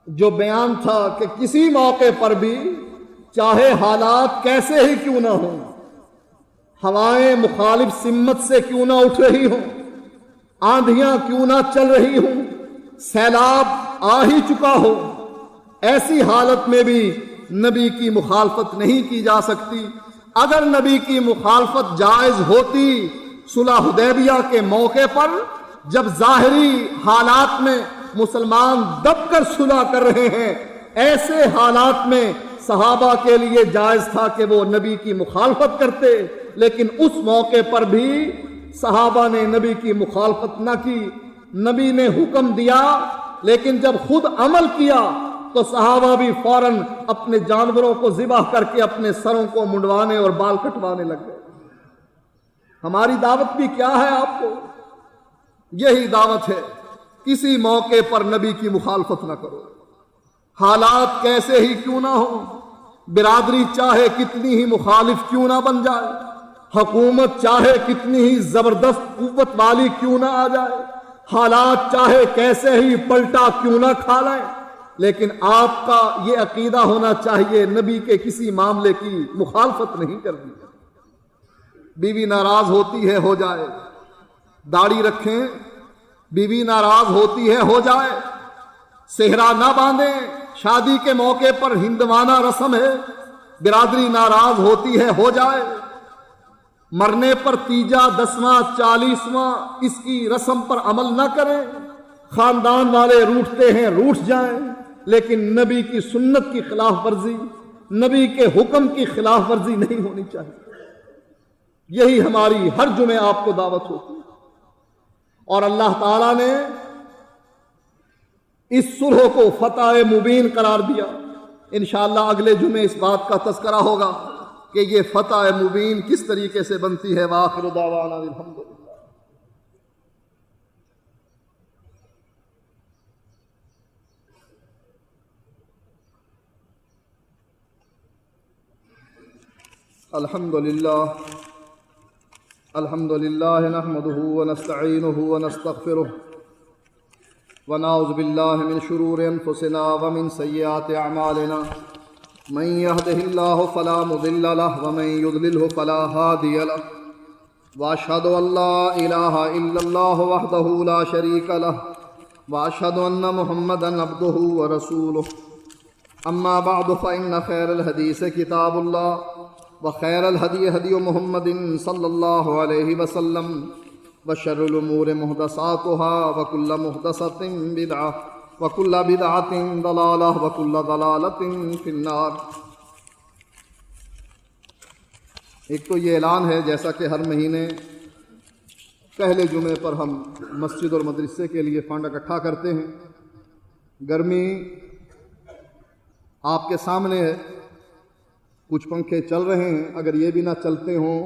جو بیان تھا کہ کسی موقع پر بھی، چاہے حالات کیسے ہی کیوں نہ ہوں، ہوائیں مخالف سمت سے کیوں نہ اٹھ رہی ہوں، آندھیاں کیوں نہ چل رہی ہوں، سیلاب آ ہی چکا ہو، ایسی حالت میں بھی نبی کی مخالفت نہیں کی جا سکتی۔ اگر نبی کی مخالفت جائز ہوتی صلح حدیبیہ کے موقع پر، جب ظاہری حالات میں مسلمان دب کر صلح کر رہے ہیں، ایسے حالات میں صحابہ کے لیے جائز تھا کہ وہ نبی کی مخالفت کرتے، لیکن اس موقع پر بھی صحابہ نے نبی کی مخالفت نہ کی۔ نبی نے حکم دیا، لیکن جب خود عمل کیا تو صحابہ بھی فوراً اپنے جانوروں کو ذبح کر کے اپنے سروں کو منڈوانے اور بال کٹوانے لگ گئے۔ ہماری دعوت بھی کیا ہے آپ کو؟ یہی دعوت ہے، کسی موقع پر نبی کی مخالفت نہ کرو، حالات کیسے ہی کیوں نہ ہو، برادری چاہے کتنی ہی مخالف کیوں نہ بن جائے، حکومت چاہے کتنی ہی زبردست قوت والی کیوں نہ آ جائے، حالات چاہے کیسے ہی پلٹا کیوں نہ کھا لیں، لیکن آپ کا یہ عقیدہ ہونا چاہیے نبی کے کسی معاملے کی مخالفت نہیں کرنی۔ بیوی ناراض ہوتی ہے ہو جائے، داڑھی رکھیں، بیوی ناراض ہوتی ہے ہو جائے، صحرا نہ باندھیں، شادی کے موقع پر ہندوانہ رسم ہے، برادری ناراض ہوتی ہے ہو جائے، مرنے پر تیجا 10واں 40واں اس کی رسم پر عمل نہ کریں، خاندان والے روٹھتے ہیں روٹھ جائیں، لیکن نبی کی سنت کی خلاف ورزی، نبی کے حکم کی خلاف ورزی نہیں ہونی چاہیے۔ یہی ہماری ہر جمعے آپ کو دعوت ہوتی ہے، اور اللہ تعالیٰ نے اس صلح کو فتح مبین قرار دیا۔ انشاءاللہ اگلے جمعے اس بات کا تذکرہ ہوگا کہ یہ فتح مبین کس طریقے سے بنتی ہے۔ وآخر دعوانا الحمدللہ۔ الحمد للہ نحمده ونستعینه ونستغفره ونعوذ باللہ من شرور انفسنا ومن سیئات اعمالنا، من يهده الله فلا مضل له ومن يضلله فلا هادي له، واشهد ان لا اله الا الله وحده لا شريك له، واشهد ان محمدا عبده ورسوله، اما بعد فان خير الحديث كتاب الله، وخير الهدي هدي محمد صلى الله عليه وسلم، وشر الأمور محدثاتها، وكل محدثة بدعة، وكل بدعة ضلالة، وكل ضلالة في النار۔ ایک تو یہ اعلان ہے، جیسا کہ ہر مہینے پہلے جمعے پر ہم مسجد اور مدرسے کے لیے فنڈ اکٹھا کرتے ہیں۔ گرمی آپ کے سامنے ہے، کچھ پنکھے چل رہے ہیں، اگر یہ بھی نہ چلتے ہوں،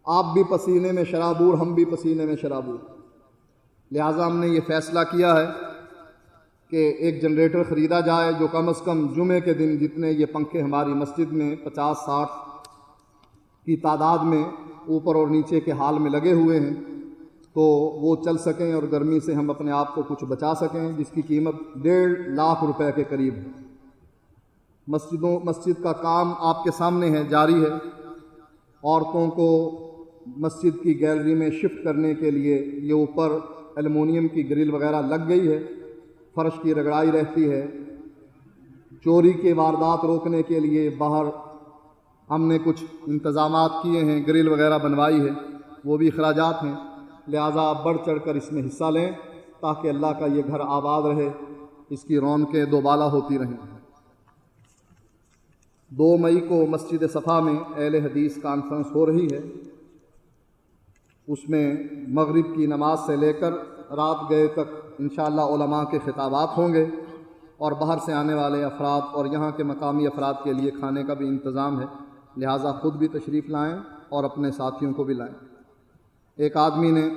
آپ بھی پسینے میں شرابور، ہم بھی پسینے میں شرابور، لہٰذا ہم نے یہ فیصلہ کیا ہے کہ ایک جنریٹر خریدا جائے جو کم از کم جمعے کے دن جتنے یہ پنکھے ہماری مسجد میں 50-60 کی تعداد میں اوپر اور نیچے کے حال میں لگے ہوئے ہیں، تو وہ چل سکیں اور گرمی سے ہم اپنے آپ کو کچھ بچا سکیں، جس کی قیمت 1.5 لاکھ روپے کے قریب ہے۔ مسجد کا کام آپ کے سامنے ہے، جاری ہے۔ عورتوں کو مسجد کی گیلری میں شفٹ کرنے کے لیے یہ اوپر ایلومینیم کی گرل وغیرہ لگ گئی ہے، فرش کی رگڑائی رہتی ہے۔ چوری کے واردات روکنے کے لیے باہر ہم نے کچھ انتظامات کیے ہیں، گرل وغیرہ بنوائی ہے، وہ بھی اخراجات ہیں، لہٰذا آپ بڑھ چڑھ کر اس میں حصہ لیں تاکہ اللہ کا یہ گھر آباد رہے، اس کی رونقیں دوبالا ہوتی رہیں۔ 2 مئی کو مسجد صفا میں اہل حدیث کانفرنس ہو رہی ہے، اس میں مغرب کی نماز سے لے کر رات گئے تک انشاءاللہ علماء کے خطابات ہوں گے، اور باہر سے آنے والے افراد اور یہاں کے مقامی افراد کے لیے کھانے کا بھی انتظام ہے، لہٰذا خود بھی تشریف لائیں اور اپنے ساتھیوں کو بھی لائیں۔ ایک آدمی نے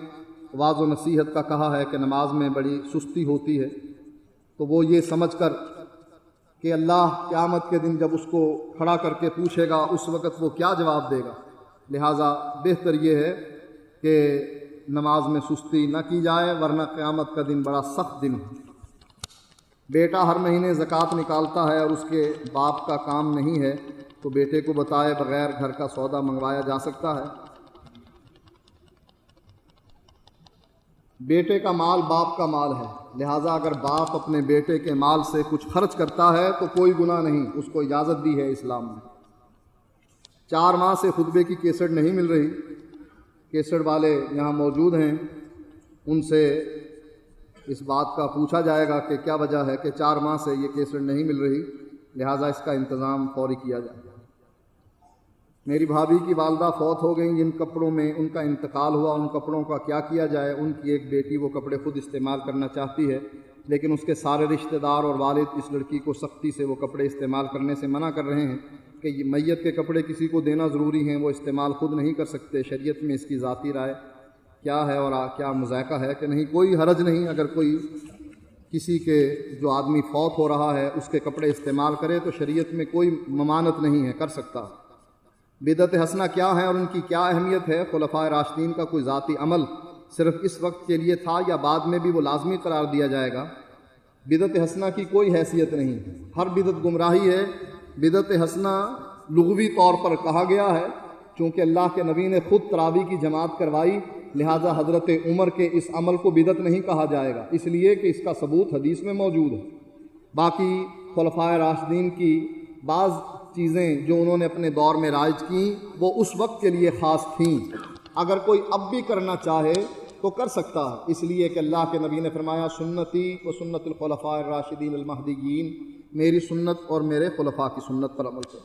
واعظ و نصیحت کا کہا ہے کہ نماز میں بڑی سستی ہوتی ہے، تو وہ یہ سمجھ کر کہ اللہ قیامت کے دن جب اس کو کھڑا کر کے پوچھے گا اس وقت وہ کیا جواب دے گا، لہٰذا بہتر یہ ہے کہ نماز میں سستی نہ کی جائے، ورنہ قیامت کا دن بڑا سخت دن ہے۔ بیٹا ہر مہینے زکوٰۃ نکالتا ہے اور اس کے باپ کا کام نہیں ہے، تو بیٹے کو بتائے بغیر گھر کا سودا منگوایا جا سکتا ہے۔ بیٹے کا مال باپ کا مال ہے، لہٰذا اگر باپ اپنے بیٹے کے مال سے کچھ خرچ کرتا ہے تو کوئی گناہ نہیں، اس کو اجازت دی ہے اسلام نے۔ 4 ماہ سے خطبے کی کیسٹ نہیں مل رہی، کیسٹ والے یہاں موجود ہیں، ان سے اس بات کا پوچھا جائے گا کہ کیا وجہ ہے کہ 4 ماہ سے یہ کیسٹ نہیں مل رہی، لہٰذا اس کا انتظام فوری کیا جائے۔ میری بھابھی کی والدہ فوت ہو گئیں، جن کپڑوں میں ان کا انتقال ہوا ان کپڑوں کا کیا کیا جائے؟ ان کی ایک بیٹی وہ کپڑے خود استعمال کرنا چاہتی ہے، لیکن اس کے سارے رشتہ دار اور والد اس لڑکی کو سختی سے وہ کپڑے استعمال کرنے سے منع کر رہے ہیں کہ یہ میت کے کپڑے کسی کو دینا ضروری ہیں، وہ استعمال خود نہیں کر سکتے۔ شریعت میں اس کی ذاتی رائے کیا ہے اور کیا مذائقہ ہے کہ نہیں؟ کوئی حرج نہیں، اگر کوئی کسی کے جو آدمی فوت ہو رہا ہے اس کے کپڑے استعمال کرے تو شریعت میں کوئی ممانعت نہیں ہے، کر سکتا۔ بدعت حسنہ کیا ہے اور ان کی کیا اہمیت ہے؟ خلفائے راشدین کا کوئی ذاتی عمل صرف اس وقت کے لیے تھا یا بعد میں بھی وہ لازمی قرار دیا جائے گا؟ بدعت حسنہ کی کوئی حیثیت نہیں، ہر بدعت گمراہی ہے۔ بدعت حسنہ لغوی طور پر کہا گیا ہے چونکہ اللہ کے نبی نے خود تراویح کی جماعت کروائی، لہٰذا حضرت عمر کے اس عمل کو بدعت نہیں کہا جائے گا، اس لیے کہ اس کا ثبوت حدیث میں موجود ہے۔ باقی خلفائے راشدین کی بعض چیزیں جو انہوں نے اپنے دور میں رائج کیں وہ اس وقت کے لیے خاص تھیں، اگر کوئی اب بھی کرنا چاہے تو کر سکتا ہے، اس لیے کہ اللہ کے نبی نے فرمایا سنتی و سنت الخلفاء الراشدین المہدیین، میری سنت اور میرے خلفاء کی سنت پر عمل کرو۔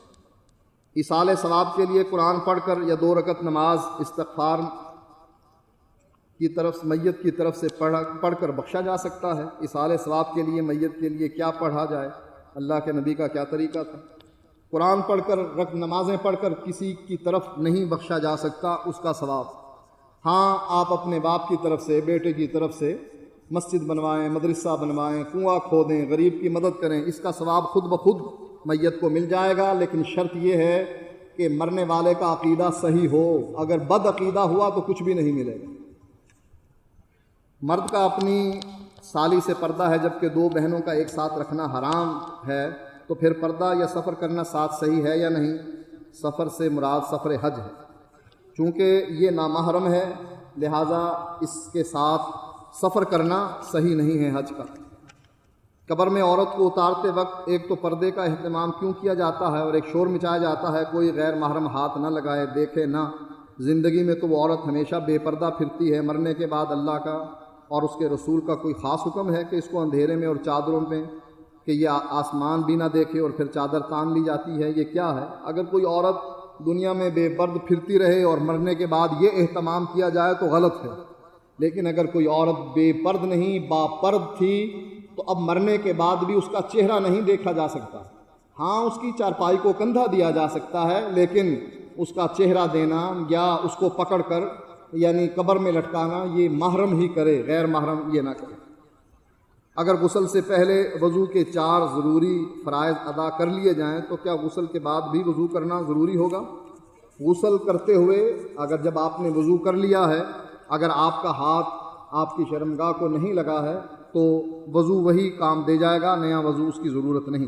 ایصال ثواب کے لیے قرآن پڑھ کر یا 2 رکعت نماز استغفار کی طرف میت کی طرف سے پڑھ کر بخشا جا سکتا ہے۔ ایصال ثواب کے لیے میت کے لیے کیا پڑھا جائے؟ اللہ کے نبی کا کیا طریقہ تھا؟ قرآن پڑھ کر نمازیں پڑھ کر کسی کی طرف نہیں بخشا جا سکتا اس کا ثواب۔ ہاں، آپ اپنے باپ کی طرف سے، بیٹے کی طرف سے مسجد بنوائیں، مدرسہ بنوائیں، کنواں کھودیں، غریب کی مدد کریں، اس کا ثواب خود بخود میت کو مل جائے گا، لیکن شرط یہ ہے کہ مرنے والے کا عقیدہ صحیح ہو، اگر بد عقیدہ ہوا تو کچھ بھی نہیں ملے گا۔ مرد کا اپنی سالی سے پردہ ہے جبکہ 2 بہنوں کا ایک ساتھ رکھنا حرام ہے، تو پھر پردہ یا سفر کرنا ساتھ صحیح ہے یا نہیں؟ سفر سے مراد سفر حج ہے، چونکہ یہ نامحرم ہے لہٰذا اس کے ساتھ سفر کرنا صحیح نہیں ہے حج کا۔ قبر میں عورت کو اتارتے وقت ایک تو پردے کا اہتمام کیوں کیا جاتا ہے اور ایک شور مچایا جاتا ہے کوئی غیر محرم ہاتھ نہ لگائے، دیکھے نہ؟ زندگی میں تو وہ عورت ہمیشہ بے پردہ پھرتی ہے، مرنے کے بعد اللہ کا اور اس کے رسول کا کوئی خاص حکم ہے کہ اس کو اندھیرے میں اور چادروں میں کہ یہ آسمان بھی نہ دیکھے اور پھر چادر تان لی جاتی ہے؟ یہ کیا ہے؟ اگر کوئی عورت دنیا میں بے پرد پھرتی رہے اور مرنے کے بعد یہ اہتمام کیا جائے تو غلط ہے، لیکن اگر کوئی عورت بے پرد نہیں با پرد تھی تو اب مرنے کے بعد بھی اس کا چہرہ نہیں دیکھا جا سکتا۔ ہاں، اس کی چارپائی کو کندھا دیا جا سکتا ہے، لیکن اس کا چہرہ دینا یا اس کو پکڑ کر یعنی قبر میں لٹکانا یہ محرم ہی کرے، غیر محرم یہ نہ کرے۔ اگر غسل سے پہلے وضو کے 4 ضروری فرائض ادا کر لیے جائیں تو کیا غسل کے بعد بھی وضو کرنا ضروری ہوگا؟ غسل کرتے ہوئے اگر جب آپ نے وضو کر لیا ہے، اگر آپ کا ہاتھ آپ کی شرمگاہ کو نہیں لگا ہے تو وضو وہی کام دے جائے گا، نیا وضو اس کی ضرورت نہیں۔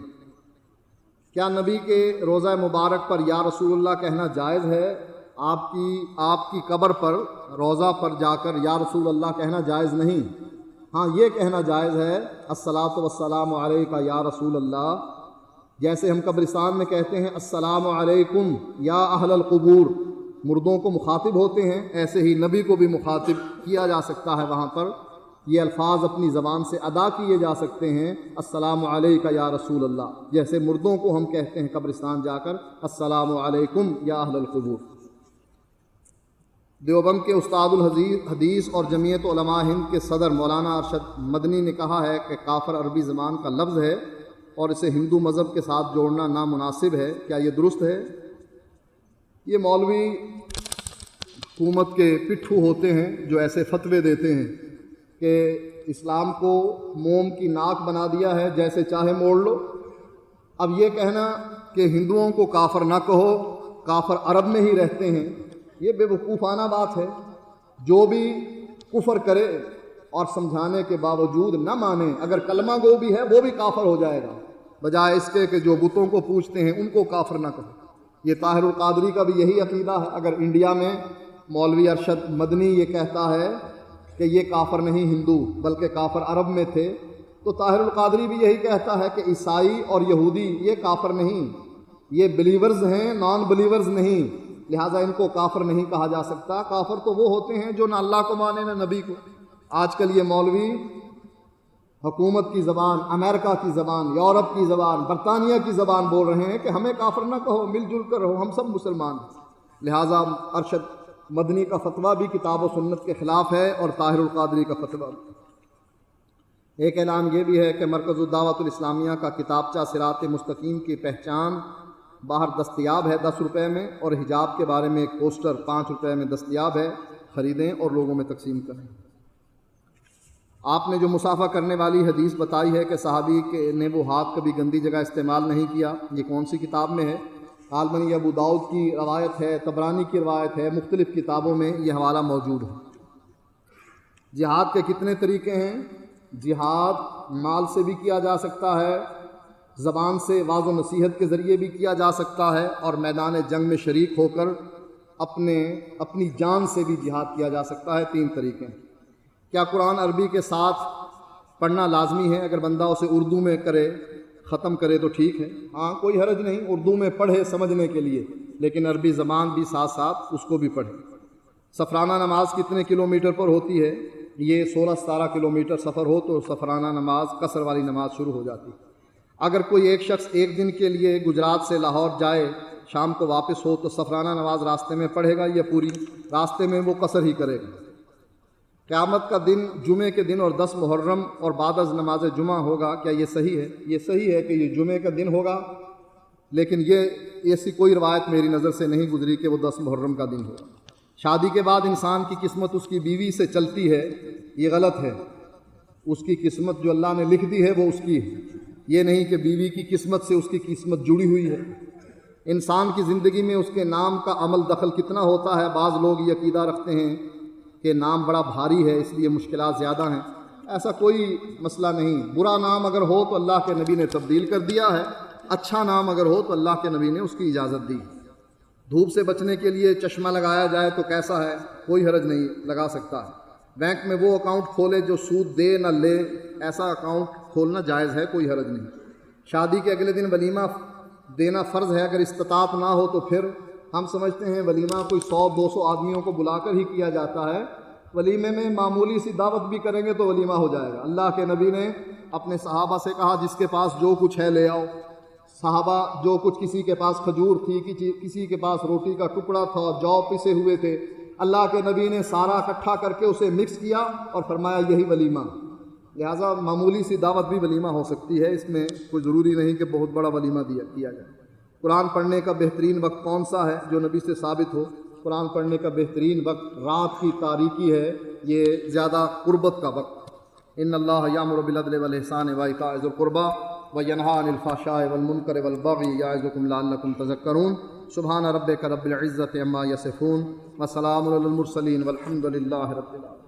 کیا نبی کے روضہ مبارک پر یا رسول اللہ کہنا جائز ہے؟ آپ کی قبر پر روضہ پر جا کر یا رسول اللہ کہنا جائز نہیں۔ ہاں، یہ کہنا جائز ہے الصلاۃ والسلام علیکہ یا رسول اللہ، جیسے ہم قبرستان میں کہتے ہیں السلام علیکم یا اہل القبور، مردوں کو مخاطب ہوتے ہیں، ایسے ہی نبی کو بھی مخاطب کیا جا سکتا ہے، وہاں پر یہ الفاظ اپنی زبان سے ادا کیے جا سکتے ہیں السلام علیکہ یا رسول اللہ، جیسے مردوں کو ہم کہتے ہیں قبرستان جا کر السلام علیکم یا اہل القبور۔ دیوبند کے استاد الحدیث اور جمعیت علماء ہند کے صدر مولانا ارشد مدنی نے کہا ہے کہ کافر عربی زبان کا لفظ ہے اور اسے ہندو مذہب کے ساتھ جوڑنا نامناسب ہے، کیا یہ درست ہے؟ یہ مولوی حکومت کے پٹھو ہوتے ہیں جو ایسے فتوے دیتے ہیں کہ اسلام کو موم کی ناک بنا دیا ہے، جیسے چاہے موڑ لو۔ اب یہ کہنا کہ ہندوؤں کو کافر نہ کہو، کافر عرب میں ہی رہتے ہیں، یہ بے وقوفانہ بات ہے۔ جو بھی کفر کرے اور سمجھانے کے باوجود نہ مانے، اگر کلمہ گو بھی ہے وہ بھی کافر ہو جائے گا، بجائے اس کے کہ جو بتوں کو پوجتے ہیں ان کو کافر نہ کہو۔ یہ طاہر القادری کا بھی یہی عقیدہ ہے۔ اگر انڈیا میں مولوی ارشد مدنی یہ کہتا ہے کہ یہ کافر نہیں ہندو بلکہ کافر عرب میں تھے، تو طاہر القادری بھی یہی کہتا ہے کہ عیسائی اور یہودی یہ کافر نہیں، یہ بلیورز ہیں، نان بلیورز نہیں، لہٰذا ان کو کافر نہیں کہا جا سکتا۔ کافر تو وہ ہوتے ہیں جو نہ اللہ کو مانے نہ نبی کو۔ آج کل یہ مولوی حکومت کی زبان، امریکہ کی زبان، یورپ کی زبان، برطانیہ کی زبان بول رہے ہیں کہ ہمیں کافر نہ کہو، مل جل کر رہو، ہم سب مسلمان ہیں۔ لہٰذا ارشد مدنی کا فتویٰ بھی کتاب و سنت کے خلاف ہے اور طاہر القادری کا فتویٰ بھی۔ ایک اعلان یہ بھی ہے کہ مرکز الدعوت الاسلامیہ کا کتابچہ صراط مستقیم کی پہچان باہر دستیاب ہے 10 روپے میں، اور حجاب کے بارے میں ایک پوسٹر 5 روپے میں دستیاب ہے، خریدیں اور لوگوں میں تقسیم کریں۔ آپ نے جو مسافہ کرنے والی حدیث بتائی ہے کہ صحابی نے وہ ہاتھ کبھی گندی جگہ استعمال نہیں کیا، یہ کون سی کتاب میں ہے؟ غالباً یہ ابو داؤد کی روایت ہے، طبرانی کی روایت ہے، مختلف کتابوں میں یہ حوالہ موجود ہے۔ جہاد کے کتنے طریقے ہیں؟ جہاد مال سے بھی کیا جا سکتا ہے، زبان سے واعظ و نصیحت کے ذریعے بھی کیا جا سکتا ہے، اور میدان جنگ میں شریک ہو کر اپنی جان سے بھی جہاد کیا جا سکتا ہے۔ 3 طریقے ہیں۔ کیا قرآن عربی کے ساتھ پڑھنا لازمی ہے؟ اگر بندہ اسے اردو میں کرے، ختم کرے تو ٹھیک ہے، ہاں کوئی حرج نہیں، اردو میں پڑھے سمجھنے کے لیے، لیکن عربی زبان بھی ساتھ ساتھ اس کو بھی پڑھے۔ سفرانہ نماز کتنے کلومیٹر پر ہوتی ہے؟ یہ 16-17 کلومیٹر سفر ہو تو سفرانہ نماز قصر والی نماز شروع ہو جاتی۔ اگر کوئی ایک شخص ایک دن کے لیے گجرات سے لاہور جائے، شام کو واپس ہو، تو سفرانہ نماز راستے میں پڑھے گا یا پوری راستے میں وہ قصر ہی کرے گا؟ قیامت کا دن جمعے کے دن اور 10 محرم اور بعد از نماز جمعہ ہوگا، کیا یہ صحیح ہے؟ یہ صحیح ہے کہ یہ جمعے کا دن ہوگا، لیکن یہ ایسی کوئی روایت میری نظر سے نہیں گزری کہ وہ 10 محرم کا دن ہوگا۔ شادی کے بعد انسان کی قسمت اس کی بیوی سے چلتی ہے، یہ غلط ہے۔ اس کی قسمت جو اللہ نے لکھ دی ہے وہ اس کی ہے، یہ نہیں کہ بیوی کی قسمت سے اس کی قسمت جڑی ہوئی ہے۔ انسان کی زندگی میں اس کے نام کا عمل دخل کتنا ہوتا ہے؟ بعض لوگ یہ عقیدہ رکھتے ہیں کہ نام بڑا بھاری ہے اس لیے مشکلات زیادہ ہیں، ایسا کوئی مسئلہ نہیں۔ برا نام اگر ہو تو اللہ کے نبی نے تبدیل کر دیا ہے، اچھا نام اگر ہو تو اللہ کے نبی نے اس کی اجازت دی۔ دھوپ سے بچنے کے لیے چشمہ لگایا جائے تو کیسا ہے؟ کوئی حرج نہیں، لگا سکتا ہے۔ بینک میں وہ اکاؤنٹ کھولے جو سود دے نہ لے، ایسا اکاؤنٹ کھولنا جائز ہے، کوئی حرج نہیں۔ شادی کے اگلے دن ولیمہ دینا فرض ہے، اگر استطاعت نہ ہو تو پھر ہم سمجھتے ہیں ولیمہ کوئی 100-200 آدمیوں کو بلا کر ہی کیا جاتا ہے، ولیمے میں معمولی سی دعوت بھی کریں گے تو ولیمہ ہو جائے گا۔ اللہ کے نبی نے اپنے صحابہ سے کہا جس کے پاس جو کچھ ہے لے آؤ۔ صحابہ جو کچھ، کسی کے پاس کھجور تھی، کسی کے پاس روٹی کا ٹکڑا تھا، جو پسے ہوئے تھے، اللہ کے نبی نے سارا اکٹھا کر کے اسے مکس کیا اور فرمایا یہی ولیمہ۔ لہٰذا معمولی سی دعوت بھی ولیمہ ہو سکتی ہے، اس میں کوئی ضروری نہیں کہ بہت بڑا ولیمہ کیا جائے۔ قرآن پڑھنے کا بہترین وقت کون سا ہے جو نبی سے ثابت ہو؟ قرآن پڑھنے کا بہترین وقت رات کی تاریکی ہے، یہ زیادہ قربت کا وقت۔ ان اللہ یامر بالعدل والاحسان وایتاء ذی القربی وینہی عن الفحشاء والمنکر والبغی یعظکم لعلکم تذکرون۔ سبحان ربک رب العزۃ عما یصفون وسلام علی المرسلین والحمد للہ رب العالمین۔